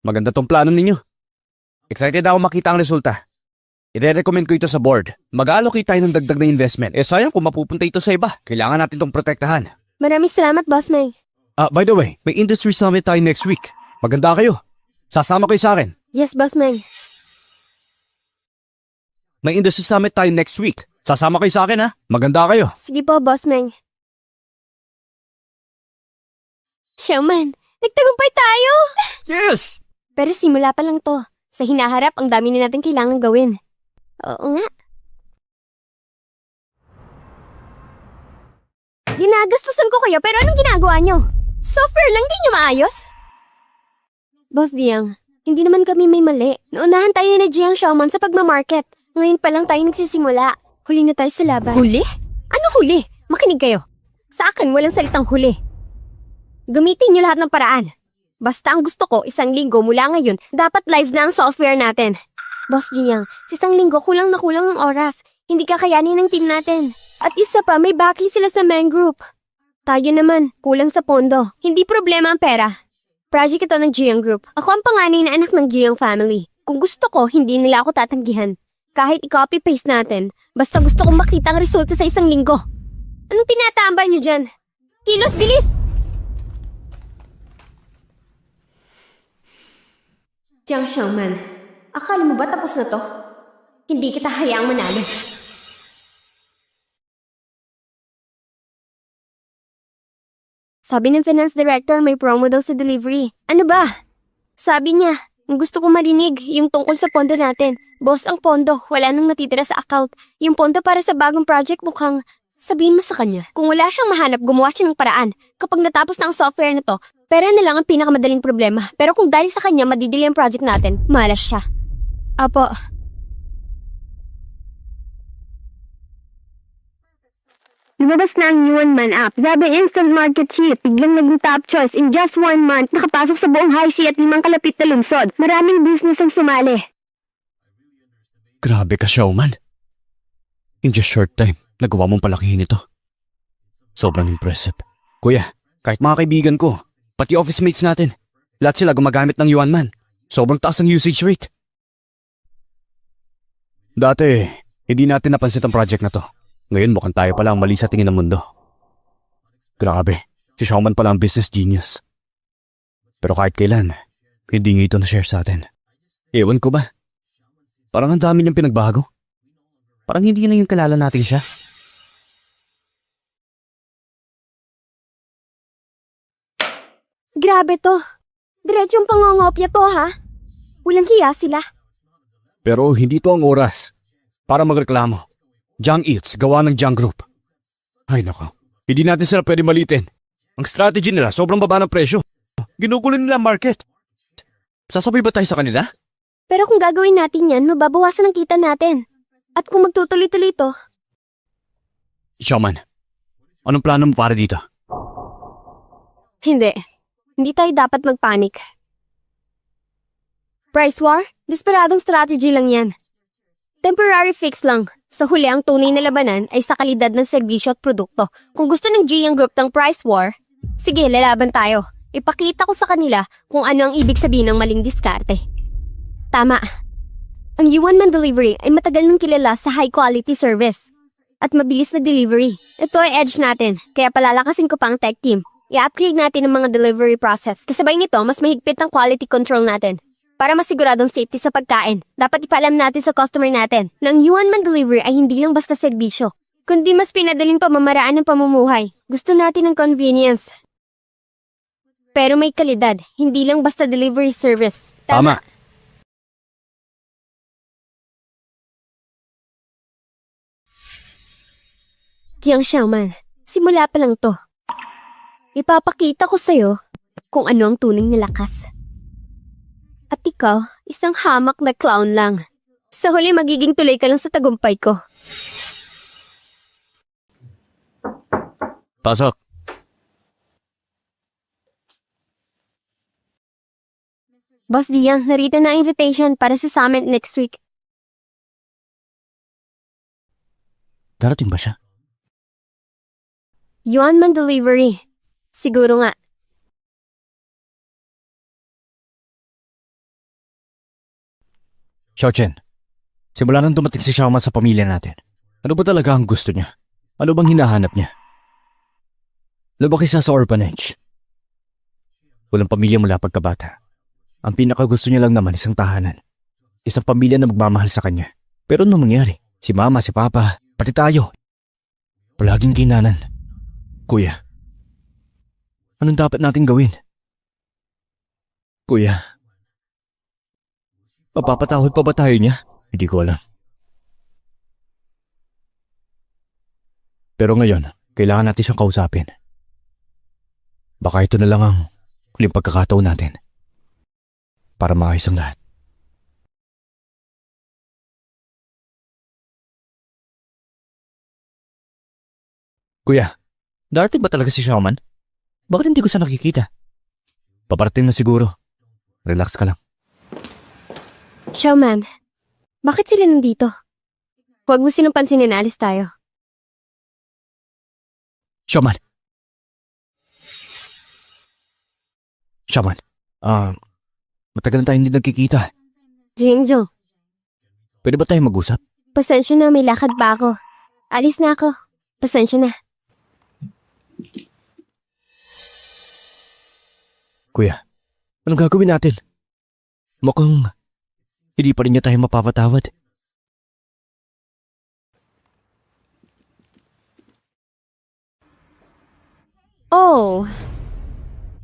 Maganda tong plano ninyo. Excited ako makita ang resulta. I-recommend ko ito sa board. Mag-allocate tayo ng dagdag na investment. Sayang kung mapupunta ito sa iba. Kailangan natin tong protektahan. Maraming salamat, Boss Meng. By the way, may industry summit tayo next week. Maganda kayo. Sasama kayo sa akin. Yes, Boss Meng. May industry summit tayo next week. Sasama kayo sa akin, ha? Maganda kayo. Sige po, Boss Meng. Showman, nagtagumpay tayo! Yes! Pero simula pa lang to. Sa hinaharap, ang dami na natin kailangan gawin. Oo nga. Ginagastusan ko kayo, pero anong ginagawa nyo? Software lang, di nyo maayos? Boss Diang, hindi naman kami may mali. Naunahan tayo ni Jiang Xiaoman sa pagmamarket. Ngayon pa lang tayo nagsisimula. Huli na tayo sa laban. Huli? Ano huli? Makinig kayo. Sa akin, walang salitang huli. Gamitin nyo lahat ng paraan. Basta ang gusto ko, 1 linggo mula ngayon, dapat live na ang software natin. Boss Jiang, sa 1 linggo kulang na kulang ang oras. Hindi kakayanin ng team natin. At isa pa, may backing sila sa main group. Tayo naman, kulang sa pondo. Hindi problema ang pera. Project ito ng Jiang Group. Ako ang panganay na anak ng Jiang family. Kung gusto ko, hindi nila ako tatanggihan. Kahit i-copy-paste natin, basta gusto kong makita ang resulta sa 1 linggo. Anong tinatambal nyo dyan? Kilos, bilis! Jiang Xiaoman, akala mo ba tapos na to? Hindi kita hayaang manalo. Sabi ng finance director may promo daw sa delivery. Ano ba? Sabi niya, gusto ko marinig yung tungkol sa pondo natin. Boss, ang pondo, wala nang natitira sa account. Yung pondo para sa bagong project mukhang sabihin mo sa kanya. Kung wala siyang mahanap, gumawa siya ng paraan. Kapag natapos na ang software na to, pera na lang ang pinakamadaling problema. Pero kung dahil sa kanya madidili ang project natin, malas siya. Apo. Lumabas na ang Yuan Man app. Sabi instant market hit. Biglang naging top choice. In just 1 month, nakapasok sa buong Hershey at 5 kalapit na lungsod. Maraming business ang sumali. Grabe ka, Xiaoman. In just short time, nagawa mong palakihin ito. Sobrang impressive. Kuya, kahit mga kaibigan ko, pati office mates natin, lahat sila gumagamit ng Yuan Man. Sobrang taas ang usage rate. Dati, hindi natin napansin ang project na to. Ngayon mukhang tayo pala ang mali sa tingin ng mundo. Grabe, si Xiaoman pala ang business genius. Pero kahit kailan, hindi niya ito na-share sa atin. Ewan ko ba? Parang ang dami niyang pinagbago. Parang hindi na yung kalala natin siya. Grabe to. Diretsong pangongopya to, ha? Walang hiya sila. Pero hindi to ang oras para magreklamo. Jiang Eats, gawa ng Jiang Group. Ay nako, hindi natin sila pwede malitin. Ang strategy nila, sobrang baba ng presyo. Ginugulo nila ang market. Sasabi ba tayo sa kanila? Pero kung gagawin natin yan, mababawasan ang kita natin. At kung magtutuloy-tuloy to, Xiaoman, anong plano mo para dito? hindi. Hindi tayo dapat magpanik. Price war? Desperadong strategy lang yan. Temporary fix lang. Sa huli, ang tunay na labanan ay sa kalidad ng serbisyo at produkto. Kung gusto ng Jiang Group ng price war, sige, lalaban tayo. Ipakita ko sa kanila kung ano ang ibig sabihin ng maling diskarte. Tama. Ang Yuan Man Delivery ay matagal nang kilala sa high quality service at mabilis na delivery. Ito ay edge natin, kaya palalakasin ko pa ang tech team. I-upgrade natin ang mga delivery process. Kasabay nito, mas mahigpit ang quality control natin. Para masiguradong safety sa pagkain, dapat ipaalam natin sa customer natin na ang Yuan Man Delivery ay hindi lang basta serbisyo, kundi mas pinadaling pamamaraan ng pamumuhay. Gusto natin ng convenience. Pero may kalidad, hindi lang basta delivery service. Tama. Jiang Xiaoman, simula pa lang to. Ipapakita ko sa'yo kung ano ang tunay na lakas. At ikaw, isang hamak na clown lang. Sa huli, magiging tuloy ka lang sa tagumpay ko. Pasok. Boss Jiang, narito na ang invitation para sa summit next week. Darating ba siya? Yuan Man Delivery. Siguro nga. Xiaochen, simula nang dumating si Xiaoman sa pamilya natin, ano ba talaga ang gusto niya? Ano bang hinahanap niya? Lumaki siya sa orphanage. Walang pamilya mula pagkabata. Ang pinakagusto niya lang naman isang tahanan. Isang pamilya na magmamahal sa kanya. Pero anong mangyari? Si mama, si papa, pati tayo. Palaging kinanan. Kuya, anong dapat nating gawin? Kuya, mapapatawad pa ba tayo niya? Hindi ko alam. Pero ngayon, kailangan natin siyang kausapin. Baka ito na lang ang huling pagkakataon natin para maayos ang lahat. Kuya, darating ba talaga si Xiaoman? Bakit hindi ko siya nakikita? Paparating na siguro. Relax ka lang. Xiaoman, bakit sila nandito? Huwag mo silang pansinin, alis tayo. Xiaoman! Xiaoman, matagal na tayo hindi nagkikita. Jingjo, Pwede ba tayo mag-usap? pasensya na, may lakad pa ako. Alis na ako. Pasensya na. Kuya, anong gagawin natin? Mukhang hindi pa rin niya tayo mapapatawad. Oh,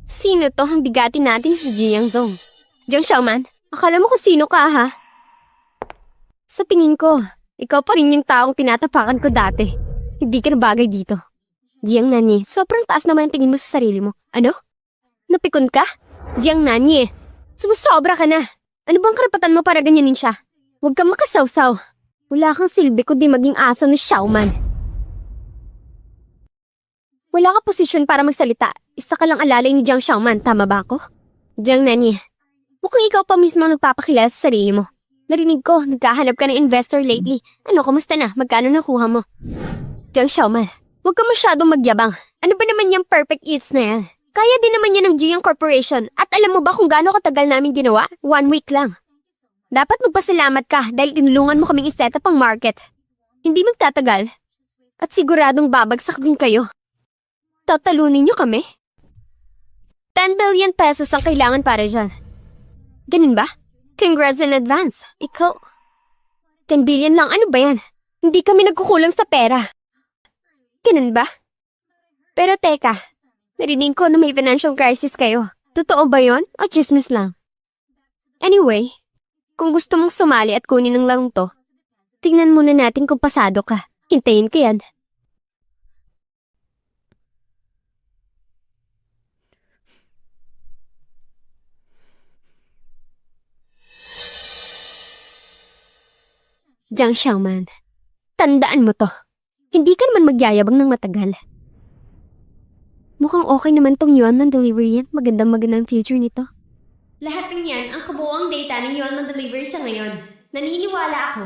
sino to ang bigati natin si Jiang Zong? Jiang Xiaoman, akala mo kung sino ka ha? Sa tingin ko, ikaw pa rin yung taong tinatapakan ko dati. Hindi ka na bagay dito. Jiang Nanyi, sobrang taas naman ang tingin mo sa sarili mo. Ano? Napikon ka? Jiang Nanyi, sumusobra ka na. Ano bang karapatan mo para ganyanin siya? Huwag kang makasawsaw. Wala kang silbi kundi maging aso ni Xiaoman. Wala ka posisyon para magsalita. Isa ka lang alalay ni Jiang Xiaoman, tama ba ako? Jiang Nanyi, mukhang ikaw pa mismo ang nagpapakilala sa sarili mo. Narinig ko, nagkahanap ka ng investor lately. Ano, kamusta na? Magkano nakuha mo? Jiang Xiaoman, huwag ka masyadong magyabang. Ano ba naman yung perfect eats na yan? Kaya din naman yan ng Jiang Corporation. At alam mo ba kung gaano katagal namin ginawa? 1 week lang. Dapat magpasalamat ka dahil tinulungan mo kaming iset up ang market. Hindi magtatagal. At siguradong babagsak din kayo. Tatalunin niyo kami? 10 billion pesos ang kailangan para dyan. Ganun ba? Congrats in advance. Ikaw, 10 billion lang, ano ba yan? Hindi kami nagkukulang sa pera. Ganun ba? Pero teka, narinig ko na may financial crisis kayo. Totoo ba yon o chismis lang? Anyway, kung gusto mong sumali at kunin ang larong to, tingnan muna natin kung pasado ka. Hintayin ko yan. Jiang Xiaoman, tandaan mo to. Hindi ka naman magyayabang ng matagal. Mukhang okay naman tong Yuan Man Delivery yan. Magandang future nito. Lahat ng yan ang kabuoang data ng Yuan Man Delivery sa ngayon. Naniniwala ako.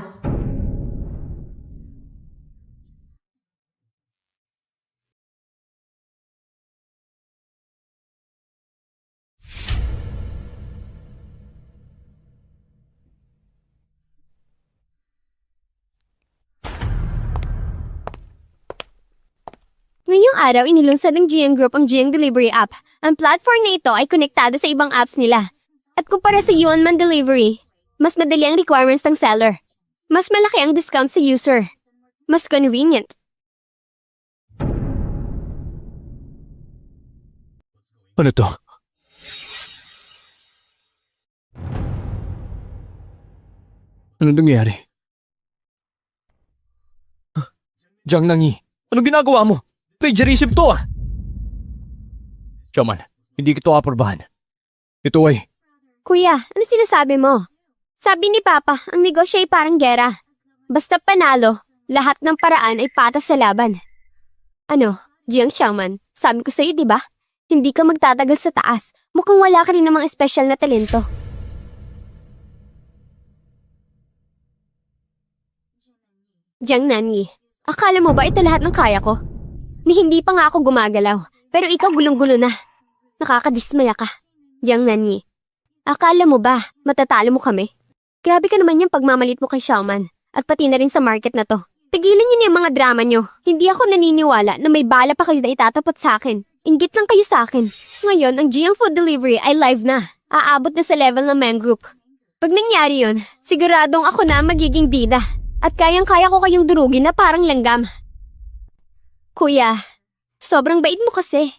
Ngayong araw, inilunsad ng GM Group ang GM Delivery app. Ang platform na ito ay konektado sa ibang apps nila. At kumpara sa Yuanman Delivery, mas madali ang requirements ng seller. Mas malaki ang discount sa user. Mas convenient. Ano to? Ano nangyari? Jiang Nangi, anong ginagawa mo? Plagiarism to ah! Shaman, hindi kita aprobahan. Ito ay, Kuya, ano sinasabi mo? Sabi ni Papa, ang negosyo ay parang gera. Basta panalo, lahat ng paraan ay patas sa laban. Ano, Jiang Xiaoman, sabi ko sa'yo, di ba? Hindi ka magtatagal sa taas. Mukhang wala ka rin namang espesyal na talento. Jiang Nanyi, akala mo ba ito lahat ng kaya ko? Ni hindi pa nga ako gumagalaw, pero ikaw gulong-gulo na. Nakakadismaya ka. Jiang Nanyi, akala mo ba matatalo mo kami? Grabe ka naman yung pagmamalit mo kay Xiaoman at pati na rin sa market na to. Tigilan niyo na yung mga drama niyo. Hindi ako naniniwala na may bala pa kayo na itatapat sa akin. Inggit lang kayo sa akin. Ngayon, ang Jiang Food Delivery ay live na. Aabot na sa level ng man group. Pag nangyari yun, siguradong ako na magiging bida. At kayang-kaya ko kayong durugin na parang langgam. Kuya, sobrang bait mo kasi.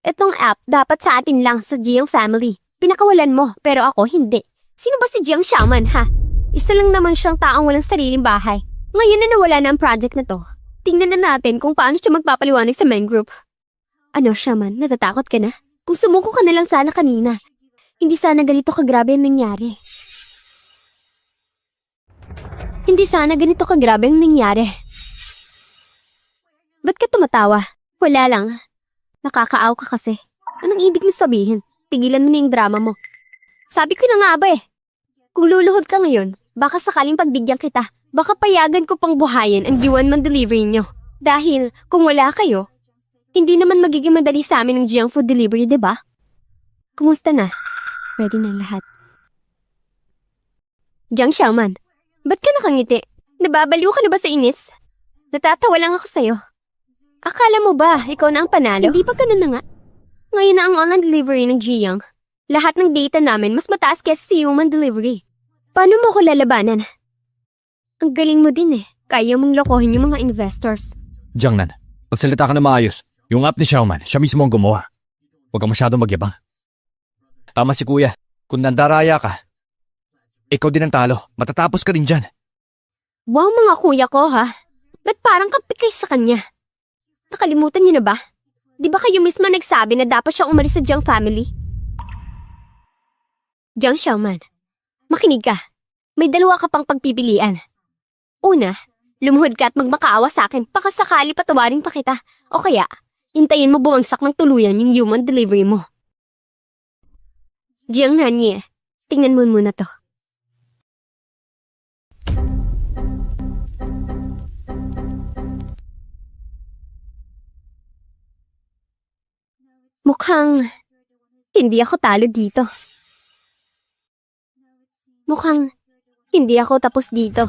Itong app dapat sa atin lang sa Jiang family. Pinakawalan mo, pero ako hindi. Sino ba si Jiang Xiaoman, ha? Isa lang naman siyang taong walang sariling bahay. Ngayon na nawala na ang project na to. Tingnan na natin kung paano siya magpapaliwanag sa main group. Ano, Xiaoman? Natatakot ka na? Kung sumuko ka na lang sana kanina. Hindi sana ganito kagrabe ang nangyari. Hindi sana ganito kagrabe ang nangyari. Ba't ka tumatawa? Wala lang. Nakakaaw ka kasi. Anong ibig mo sabihin? Tigilan mo na yung drama mo. Sabi ko na nga ba eh. Kung luluhod ka ngayon, baka sakaling pagbigyan kita, baka payagan ko pang buhayin ang Yuanman delivery nyo. Dahil kung wala kayo, hindi naman magiging madali sa amin ang Jiang Food Delivery, diba? Kumusta na? Pwede na lahat. Jiang Xiaoman, ba't ka nakangiti? Nababaliw ka na ba sa inis? Natatawa lang ako sa'yo. Akala mo ba, ikaw na ang panalo? Hindi pa ganun na nga. Ngayon na ang online delivery ng Jiang. Lahat ng data namin mas mataas kaysa sa human delivery. Paano mo ko lalabanan? Ang galing mo din eh. Kaya mong lokohin yung mga investors. Jiangnan, magsalita ka na maayos. Yung app ni Xiaoman, siya mismo ang gumawa. Huwag ka masyadong magyabang. Tama si kuya, kung nandaraya ka, ikaw din ang talo. Matatapos ka rin dyan. Wow mga kuya ko ha. Ba't parang kapit kayo sa kanya? Nakalimutan niyo na ba? Di ba kayo mismo nagsabi na dapat siyang umalis sa Jiang family? Jiang Xiaoman, makinig ka. May dalawa ka pang pagpipilian. Una, lumuhod ka at magmakaawa sa akin pakasakali patawarin pa kita. O kaya, hintayin mo bumagsak ng tuluyan yung human delivery mo. Jiang Nanyi, tingnan mo muna to. Mukhang hindi ako talo dito. Mukhang hindi ako tapos dito.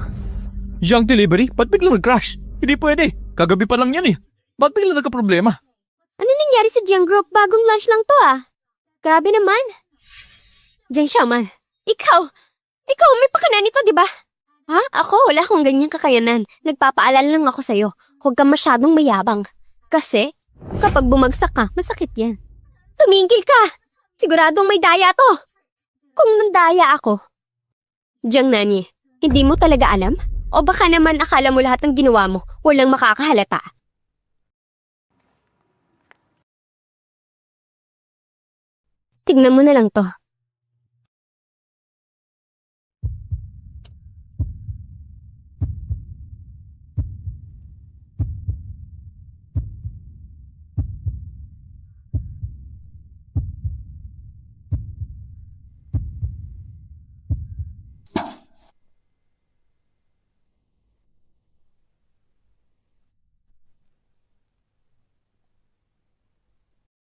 Jiang Delivery? Ba't biglang nag-crash? Hindi pwede. Kagabi pa lang yan eh. Ba't biglang nagka-problema? Ano nangyari sa Jiang Group? Bagong launch lang to ah. Grabe naman. Jiang Xiaoman, ikaw may pakanan ito, di ba? Ha? Ako, wala akong ganyang kakayanan. Nagpapaalala lang ako sa'yo. Huwag kang masyadong mayabang. Kasi, kapag bumagsak ka, masakit yan. Tumigil ka! Siguradong may daya to. Kung nandaya ako. Jiang Nanyi, hindi mo talaga alam? O baka naman akala mo lahat ng ginawa mo, walang makakahalata. Tignan mo na lang to.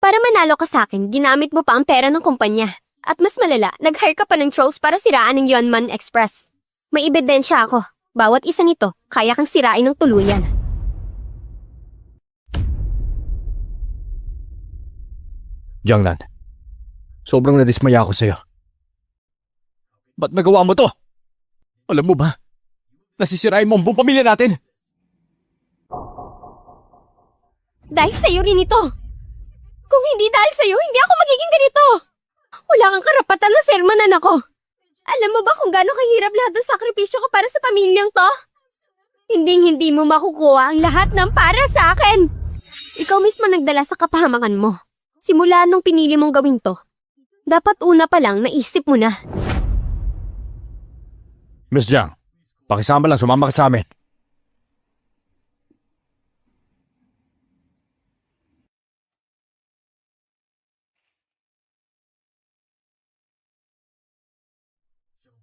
Para manalo ka sa akin, ginamit mo pa ang pera ng kumpanya. At mas malala, nag-hire ka pa ng trolls para siraan ng Yuanman Express. May ebidensya ako. Bawat isa nito, kaya kang sirain ng tuluyan. Jiangnan, sobrang nadismaya ako sa'yo. Ba't nagawa mo to? Alam mo ba, nasisirain mo ang buong pamilya natin. Dahil sa'yo rin ito. Kung hindi dahil sa'yo, hindi ako magiging ganito. Wala kang karapatan na sermonan ako. Alam mo ba kung gaano kahirap lahat ng sakripisyo ko para sa pamilyang to? Hindi mo makukuha ang lahat ng para sa akin. Ikaw mismo nagdala sa kapahamakan mo. Simula nung pinili mong gawin to, dapat una pa lang naisip mo na. Miss Jiang, pakisama lang, sumama ka sa amin.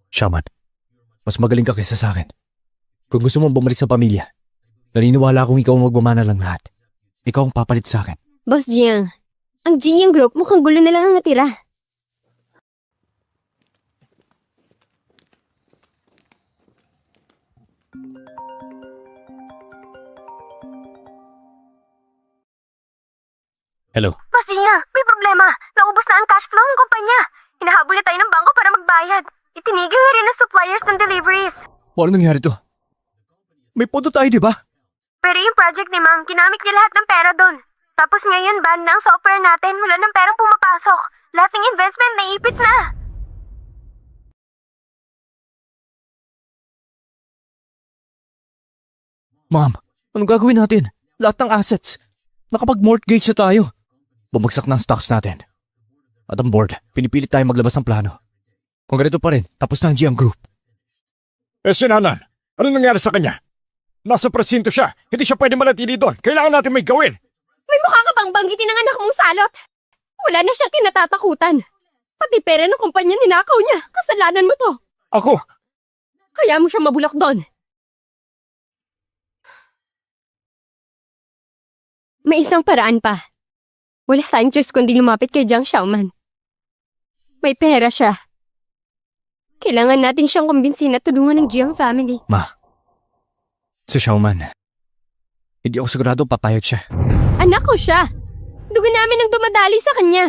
Shaman, mas magaling ka kaysa sa akin. Kung gusto mong bumalik sa pamilya, naniniwala akong ikaw ang magmamana lang lahat. Ikaw ang papalit sa akin. Boss Jiang, ang Jiang Group mukhang gulo na lang ang natira. Hello. Boss Jiang, may problema. Naubos na ang cash flow ng kumpanya. Hinahabol na tayo ng bangko para magbayad. Itinigil na rin ng suppliers ng deliveries. Paano nangyari to? May pondo tayo, di ba? Pero yung project ni Ma'am, ginamit niya lahat ng pera doon. Tapos ngayon, ban na ang software natin. Wala ng perang pumapasok. Lahat ng investment naipit na. Ma'am, anong gagawin natin? Lahat ng assets. Nakapag-mortgage na tayo. Bumagsak na ang stocks natin. At ang board, pinipilit tayo maglabas ng plano. Kung ganito pa rin, tapos na ang GM Group. Si Nanan, ano nangyari sa kanya? Nasa presinto siya, hindi siya pwede manatili doon. Kailangan natin may gawin. May mukha ka bang banggitin ng anak mong salot? Wala na siyang kinatatakutan. Pati pera ng kumpanya ninakaw niya. Kasalanan mo to. Ako, Kaya mo siya mabulok doon. May isang paraan pa. Wala tayong choice kundi lumapit kay Jiang Xiaoman. May pera siya. Kailangan natin siyang kumbinsin na tulungan ng Jiang family. Ma, si Xiaoman, hindi ako sigurado papayag siya. Anak ko siya. Dugo namin ang dumadali sa kanya.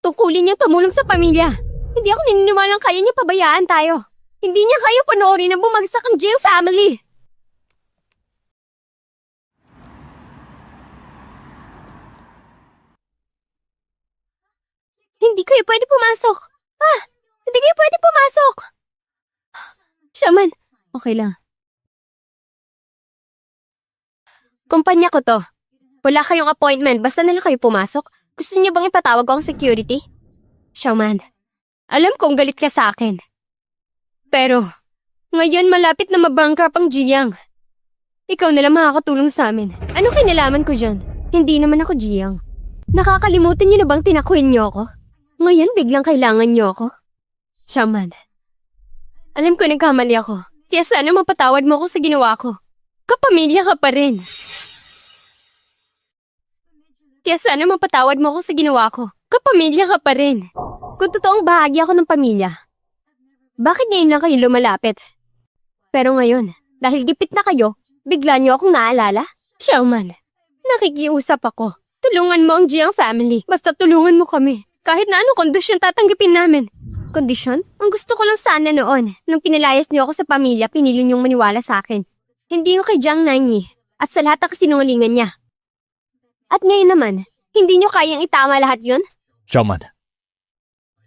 Tungkulin niyang tumulong sa pamilya. Hindi ako naniniwalang kaya niya pabayaan tayo. Hindi niya kayo panoorin na bumagsak ang Jiang family. Hindi kayo pwede pumasok. Hindi kayo pwede pumasok. Shaman, okay lang. Kumpanya ko to. Wala kayong appointment, basta na lang kayo pumasok. Gusto niyo bang ipatawag ko ang security? Shaman, alam kong galit ka sa akin. Pero, ngayon malapit na mabankrupt ang Jiang. Ikaw na lang makakatulong sa amin. Anong kinalaman ko dyan? Hindi naman ako Jiang. Nakakalimutan niyo na bang tinakuin niyo ako? Ngayon biglang kailangan niyo ako? Shaman, alam ko nagkamali ako. Kaya sana mapatawad mo ako sa ginawa ko. Kapamilya ka pa rin. Kaya sana mapatawad mo ako sa ginawa ko. Kapamilya ka pa rin. Kung totoong bahagi ako ng pamilya, bakit ngayon lang kayo lumalapit? Pero ngayon, dahil gipit na kayo, bigla niyo akong naalala? Xiaoman, nakikiusap ako. Tulungan mo ang Jiang family. Basta tulungan mo kami. Kahit na anong kondisyon tatanggapin namin. Kondisyon? Ang gusto ko lang sana noon. Nung pinalayas niyo ako sa pamilya, pinili niyong maniwala sa akin. Hindi yung kay Jiang Nanyi at sa lahat ng kasinungalingan niya. At ngayon naman, hindi niyo kayang itama lahat yun? Xiaoman,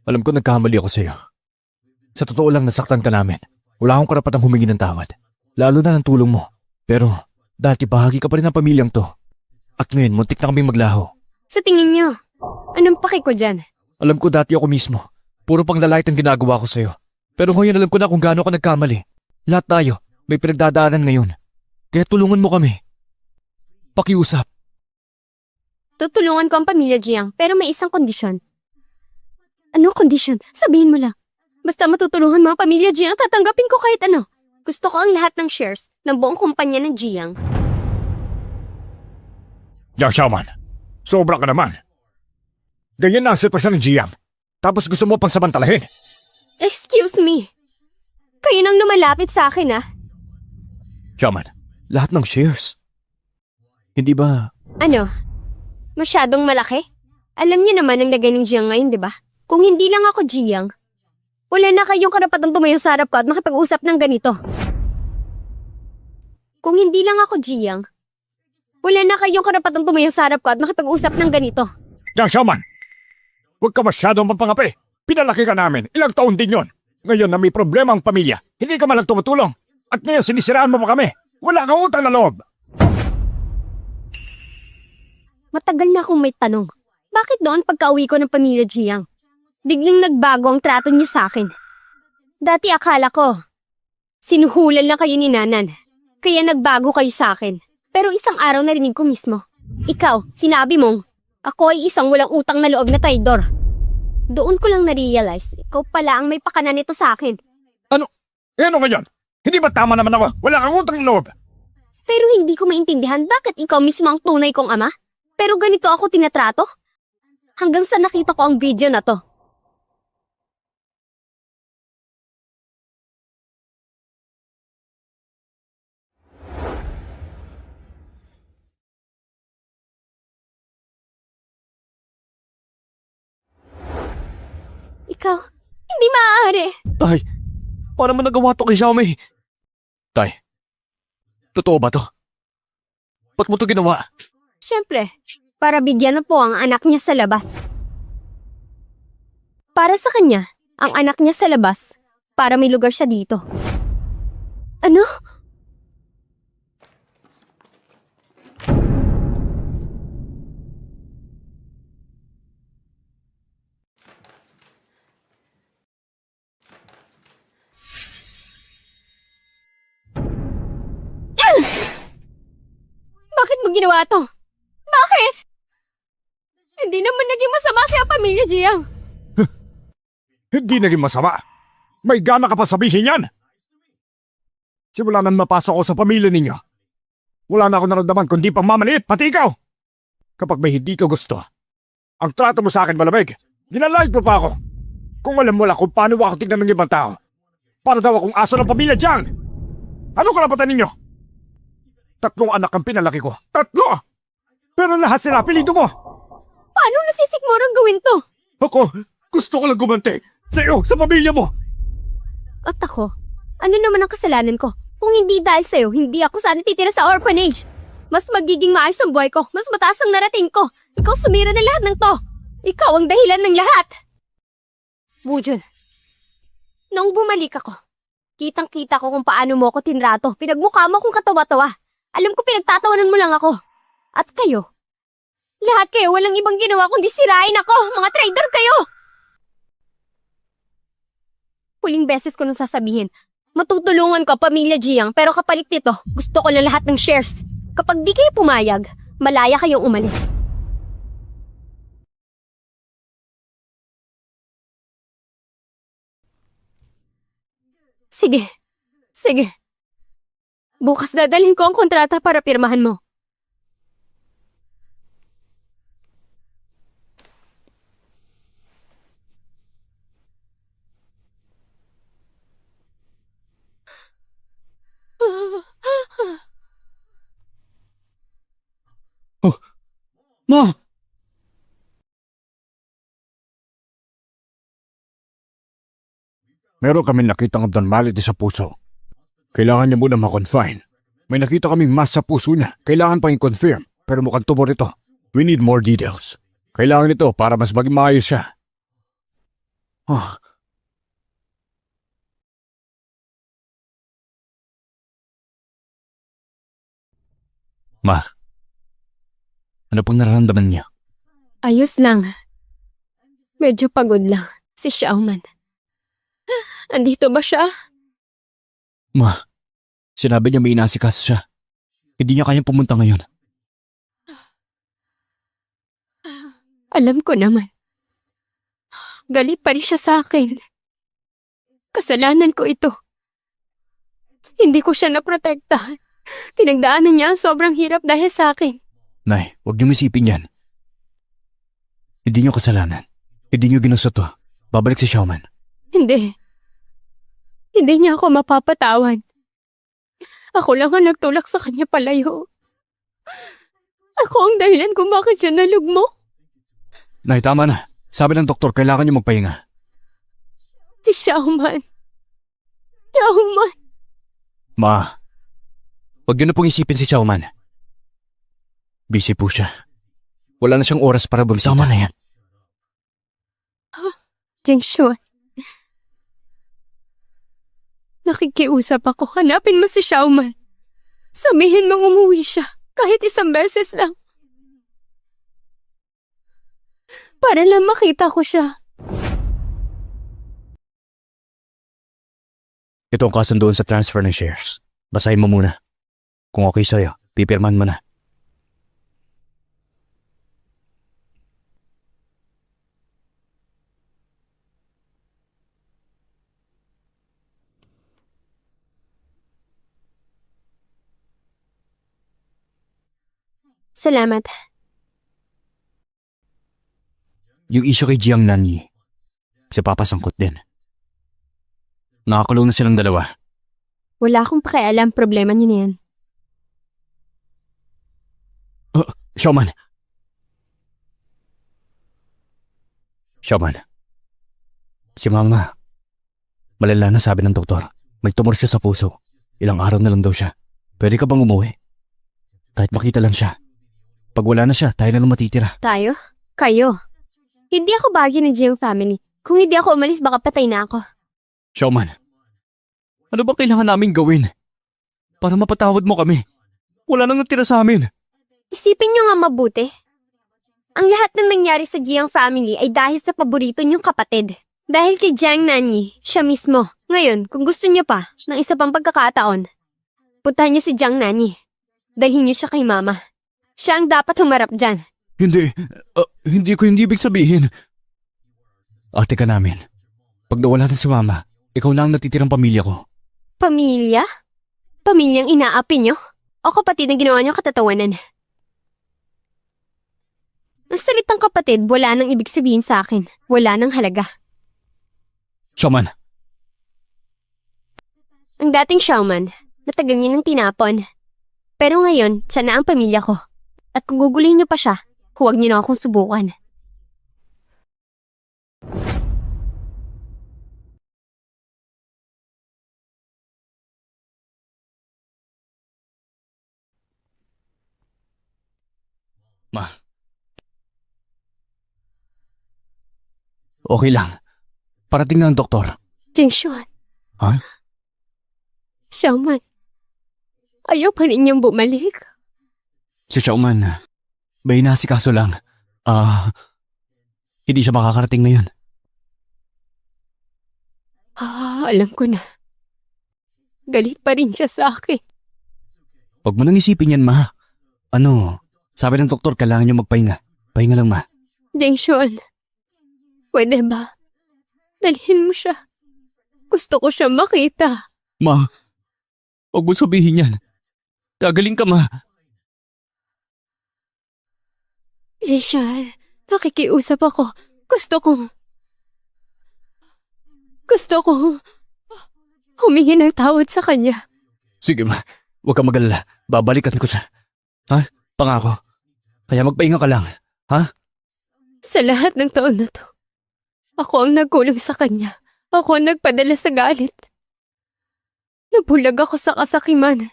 alam ko nagkamali ako sa'yo. Sa totoo lang nasaktan ka namin. Wala akong karapatang humingi ng tawad. Lalo na ng tulong mo. Pero dati bahagi ka pa rin ng pamilyang to. At ngayon, muntik na kaming maglaho. Sa tingin niyo, anong paki ko dyan? Alam ko dati ako mismo. Puro panglalait ang ginagawa ko sa'yo. Pero ngayon alam ko na kung gaano ka nagkamali. Lahat tayo, may pinagdadaanan ngayon. Kaya tulungan mo kami. Pakiusap. Tutulungan ko ang pamilya Jiang, pero may isang kondisyon. Ano kondisyon? Sabihin mo lang. Basta matutulungan mo ang pamilya Jiang, tatanggapin ko kahit ano. Gusto ko ang lahat ng shares ng buong kumpanya ng Jiang. Jiang Xiaoman, sobra ka naman. Ganyan na ang sitwasyon ng Jiang. Tapos gusto mo pang samantalahin. Excuse me. Kayo nang lumalapit sa akin, ah. Xiaoman, lahat ng shares. Hindi ba... Ano? Masyadong malaki? Alam niyo naman ang lagay ng Jiang ngayon, di ba? Kung hindi lang ako Jiang, wala na kayong karapatang tumayo sa harap ko at makipag-usap ng ganito. Kung hindi lang ako Jiang, wala na kayong karapatang tumayo sa harap ko at makipag-usap ng ganito. Jiang Xiaoman! Huwag ka masyadong mapangapi. Pinalaki ka namin. Ilang taon din yon. Ngayon na may problema ang pamilya, hindi ka malang tumutulong. At ngayon sinisiraan mo pa kami. Wala kang utang na loob. Matagal na akong may tanong. Bakit doon pagka-uwi ko ng pamilya Jiang, biglang nagbago ang trato niyo sa akin? Dati akala ko, sinuhulan lang kayo ni Nanan, kaya nagbago kayo sa akin. Pero isang araw narinig ko mismo. Ikaw, sinabi mong, ako ay isang walang utang na loob na traidor. Doon ko lang na-realize, ikaw pala ang may pakanan nito sa akin. Ano? Ano ngayon? Hindi ba tama naman ako? Wala kang utang na loob. Pero hindi ko maintindihan bakit ikaw mismo ang tunay kong ama? Pero ganito ako tinatrato? Hanggang sa nakita ko ang video na to. Ikaw, hindi maaari. Tay, paano mo nagawa to kay Xiaomei? Tay, totoo ba to? Ba't mo to ginawa? Siyempre, para bigyan na po ang anak niya sa labas. Para sa kanya, ang anak niya sa labas, para may lugar siya dito. Ano? Bakit mo ginawa to? Bakit? Hindi naman naging masama sa pamilya Jiang. Hindi naging masama. May gana ka pa sabihin yan. Simula nang mapasok ko sa pamilya ninyo, wala na ako naramdaman kundi pagmamaliit, pati ikaw. Kapag may hindi ka gusto, ang trato mo sa akin malamig, ginalait mo pa ako. Kung alam mo lang kung paano ako tignan ng ibang tao, para daw akong aso ng pamilya Jiang. Ano karapatan ninyo? 3 anak ang pinalaki ko. 3! Pero lahat sila apelido mo. Paano nasisigmurang gawin to? Ako, gusto ko lang gumanti sa iyo, sa pamilya mo. At ako, ano naman ang kasalanan ko? Kung hindi dahil sa'yo, hindi ako sana titira sa orphanage. Mas magiging maayos ang buhay ko, mas mataas ang narating ko. Ikaw sumira na lahat ng to. Ikaw ang dahilan ng lahat. Wujun, noong bumalik ako, kitang-kita ko kung paano mo ako tinrato. Pinagmukha mo akong katawa-tawa. Alam ko pinagtatawanan mo lang ako. At kayo, lahat kayo walang ibang ginawa kundi sirain ako. Mga traitor kayo! Huling beses ko nang sasabihin, matutulungan ko pamilya Jiang pero kapalit nito, gusto ko lang lahat ng shares. Kapag di kayo pumayag, malaya kayong umalis. Sige. Sige. Bukas dadalhin ko ang kontrata para pirmahan mo. Ma! Meron kami nakitang abnormality sa puso. Kailangan niya muna ma-confine. May nakita kaming mass sa puso niya. Kailangan pang i-confirm. Pero mukhang tumor ito. We need more details. Kailangan ito para mas maging maayos siya. Oh. Ma, ano pong nararamdaman niya? Ayos lang. Medyo pagod lang. Si Xiaoman. Andito ba siya? Ma, sinabi niya may inasikas siya. Hindi niya kayang pumunta ngayon. Alam ko naman. Galit pa rin siya sa akin. Kasalanan ko ito. Hindi ko siya naprotektahan. Pinagdaanan niya ang sobrang hirap dahil sa akin. Nay, huwag niyong isipin yan. Hindi niyo kasalanan. Hindi niyo ginusto to. Babalik si Xiaoman. Hindi. Hindi niya ako mapapatawan. Ako lang ang nagtulak sa kanya palayo. Ako ang dahilan kung bakit siya nalugmok. Nay, tama na. Sabi ng doktor, kailangan niyo magpahinga. Si Xiaoman. Xiaoman. Ma, huwag niyo na pong isipin si Xiaoman. Busy po siya. Wala na siyang oras para bumisita. Tama na yan. Jingshuan. Nakikiusap ako. Hanapin mo si Xiaoman. Sabihin mong umuwi siya. Kahit isang beses lang. Para lang makita ko siya. Ito ang kasunduan sa transfer ng shares. Basahin mo muna. Kung okay sa'yo, pipirman mo na. Salamat. Yung issue kay Jiang Nanyi, si Papa sangkot din. Nakakulong na silang dalawa. Wala akong pakialam, problema niyo na yan. Xiaoman. Xiaoman. Si Mama, malala na sabi ng doktor. May tumor siya sa puso. Ilang araw na lang daw siya. Pwede ka bang umuwi? Kahit makita lang siya. Pag wala na siya, tayo na lang matitira. Tayo? Kayo? Hindi ako bagay ng Jiang family. Kung hindi ako umalis, baka patay na ako. Xiaoman, ano ba kailangan naming gawin? Para mapatawad mo kami. Wala nang natira sa amin. Isipin niyo nga mabuti. Ang lahat ng nangyari sa Jiang family ay dahil sa paborito niyong kapatid. Dahil kay Jiang Nanyi, siya mismo. Ngayon, kung gusto niyo pa, ng isa pang pagkakataon, puntahan niyo si Jiang Nanyi. Dalhin niyo siya kay Mama. Siya ang dapat humarap dyan. Hindi ko hindi ibig sabihin. Ate ka namin. Pag nawala na si Mama, ikaw lang ang natitirang pamilya ko. Pamilya? Pamilyang inaapi niyo? O kapatid na ginawa niyo katatawanan? Ang salitang kapatid, wala nang ibig sabihin sa akin. Wala nang halaga. Xiaoman, Ang dating Xiaoman, natagal niya nang tinapon. Pero ngayon, siya na ang pamilya ko. At kung gugulihin niyo pa siya, huwag niyo na akong subukan. Ma. Okay lang. Parating na ang doktor. Jingshuan. Ha? Xiaoman. Ayaw pa rin niyang bumalik. Si Xiaoman, may nasikaso lang. Hindi siya makakarating ngayon. Alam ko na. Galit pa rin siya sa akin. Huwag mo nang isipin yan, Ma. Sabi ng doktor, kailangan niyo magpahinga. Pahinga lang, Ma. Jingshuan. Pwede ba? Dalhin mo siya. Gusto ko siya makita. Ma, huwag mo sabihin yan. Gagaling ka, Ma. Jingshuan, nakikiusap ako. Gusto ko humingi ng tawad sa kanya. Sige, Ma. Huwag kang mag-alala. Babalikan ko siya. Ha? Pangako. Kaya magpahinga ka lang. Ha? Sa lahat ng taon na to, ako ang nagkulang sa kanya. Ako ang nagpadala sa galit. Nabulag ako sa kasakiman.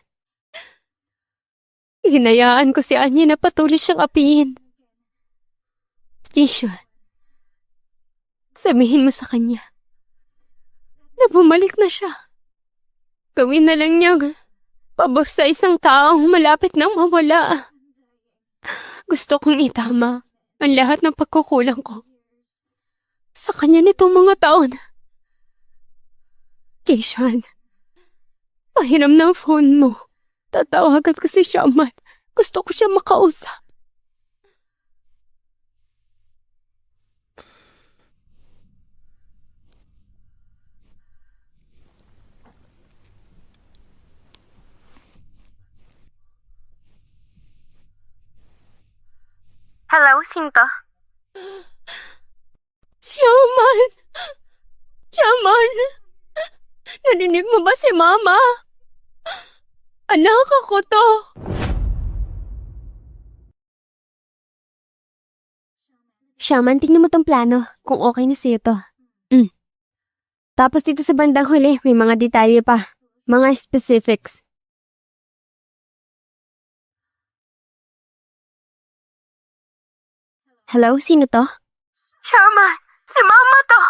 Hinayaan ko si Anya na patuloy siyang apihin. Jingshuan, sabihin mo sa kanya na bumalik na siya. Gawin na lang niyang pabor sa isang taong malapit nang mawala. Gusto kong itama ang lahat ng pagkukulang ko sa kanya nitong mga taon. Jingshuan, pahiram ng phone mo. Tatawagan ko si Xiaoman. Gusto ko siya makausap. Hello, Sinto? Xiaoman! Xiaoman! Narinig mo ba si Mama? Anak ako to! Shaman, tingnan mo tong plano. Kung okay na sa'yo to. Tapos dito sa bandang huli, may mga detalye pa. Mga specifics. Hello? Sino to? Shaman, si Mama to.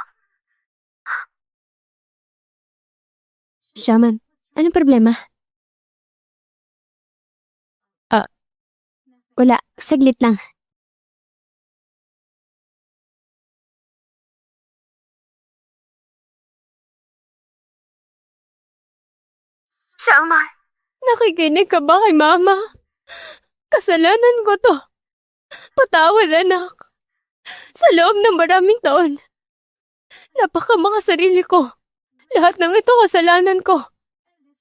Shaman, anong problema? Wala. Saglit lang. Shaman, Nakikinig ka ba kay Mama? Kasalanan ko to. Patawad, anak. Sa loob ng maraming taon, napakamakasarili ko. Lahat ng ito kasalanan ko.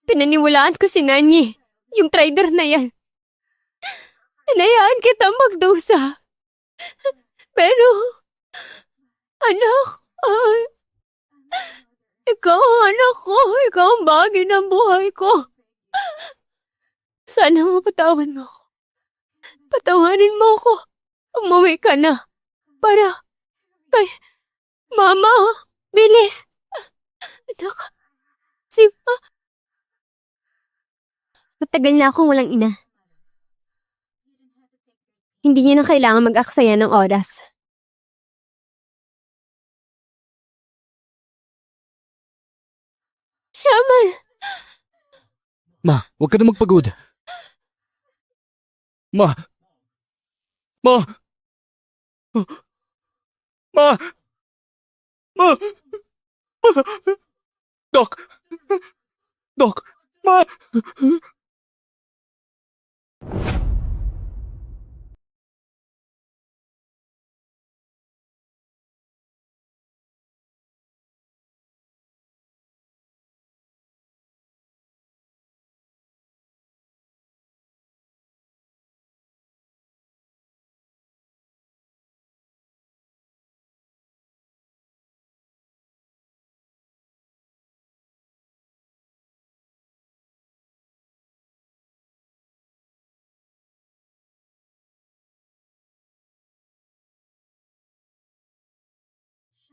Pinaniwalaan ko si Nanyi, yung trader na yan. Hinayaan kita magdusa. Pero, anak, ikaw ang anak ko. Ikaw ang bahagi ng buhay ko. Sana mapatawad mo ako. Patawarin mo ako. Umuwi ka na. Para kay Mama. Bilis. Anak. Matagal na akong walang ina. Hindi niyo na kailangan mag-aksaya ng oras. Shaman! Ma, huwag ka na magpagod. Ma! Ma! Ma! Ma! Doc! Doc! Ma!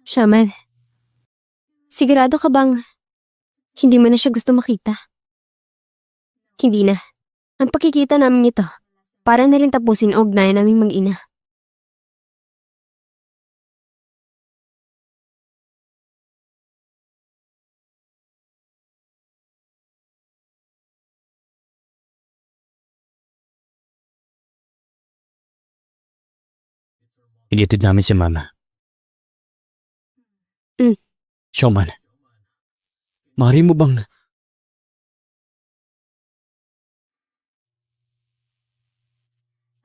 Shaman, sigurado ka bang hindi mo na siya gusto makita? Hindi na. Ang pakikita namin ito, para na rin tapusin ang ugnayan naming mag-ina. Initid namin si Mama. Showman, maaari mo bang...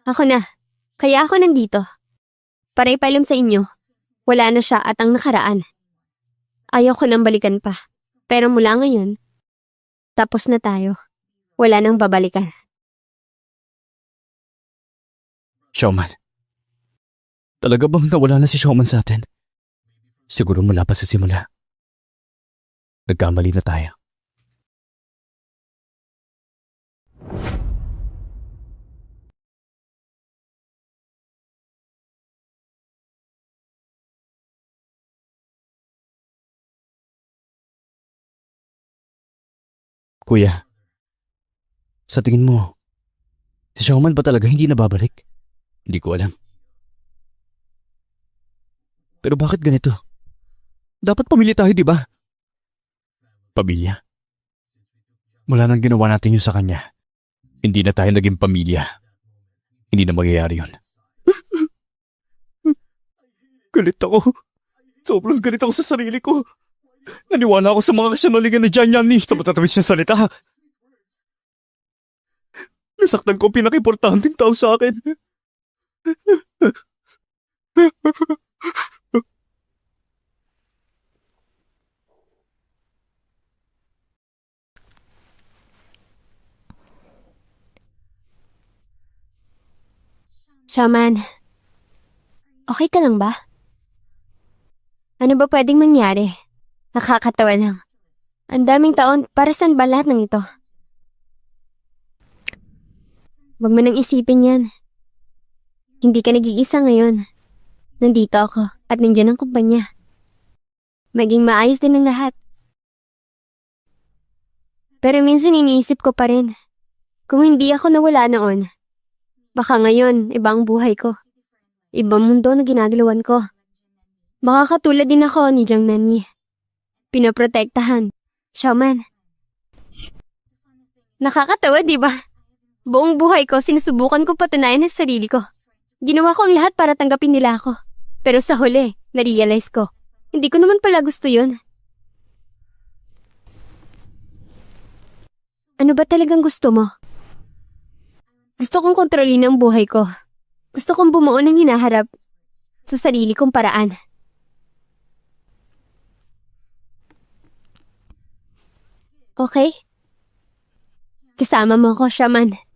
Ako na. Kaya ako nandito. Para ipaalam sa inyo, wala na siya at ang nakaraan. Ayaw ko nang balikan pa. Pero mula ngayon, tapos na tayo. Wala nang babalikan. Showman, talaga bang nawala na si Showman sa atin? Siguro mula pa sa simula. Nagkamali na tayo. Kuya, sa tingin mo, si Showman ba talaga hindi nababalik? Hindi ko alam. Pero bakit ganito? Dapat pamilya tayo, di ba? Pamilya? Mula nang ginawa natin yun sa kanya, hindi na tayo naging pamilya. Hindi na magyayari yun. Galit ako. Sobrang galit ako sa sarili ko. Naniwala ako sa mga kasinungalingan ni John Yanni sa matatawis niyang salita. Nasaktan ko ang pinaka-importanting tao sa akin. Shaman, okay ka lang ba? Ano ba pwedeng mangyari? Nakakatawa lang. Ang daming taon, para saan ba lahat ng ito? Huwag mo nang isipin yan. Hindi ka nag-iisa ngayon. Nandito ako at nandiyan ang kumpanya. Maging maayos din ang lahat. Pero minsan iniisip ko pa rin, kung hindi ako nawala noon, baka ngayon ibang buhay ko. Ibang mundo na ginagalawan ko. Baka katulad din ako ni Jiang Nani. Pinoprotektahan. Xiaoman. Nakakatawa, di ba? Buong buhay ko, sinusubukan ko patunayan sa sarili ko. Ginawa ko ang lahat para tanggapin nila ako. Pero sa huli, na-realize ko, hindi ko naman pala gusto yun. Ano ba talagang gusto mo? Gusto kong kontrolin ang buhay ko. Gusto kong bumuo ng hinaharap sa sarili kong paraan. Okay? Kasama mo ko, Shaman.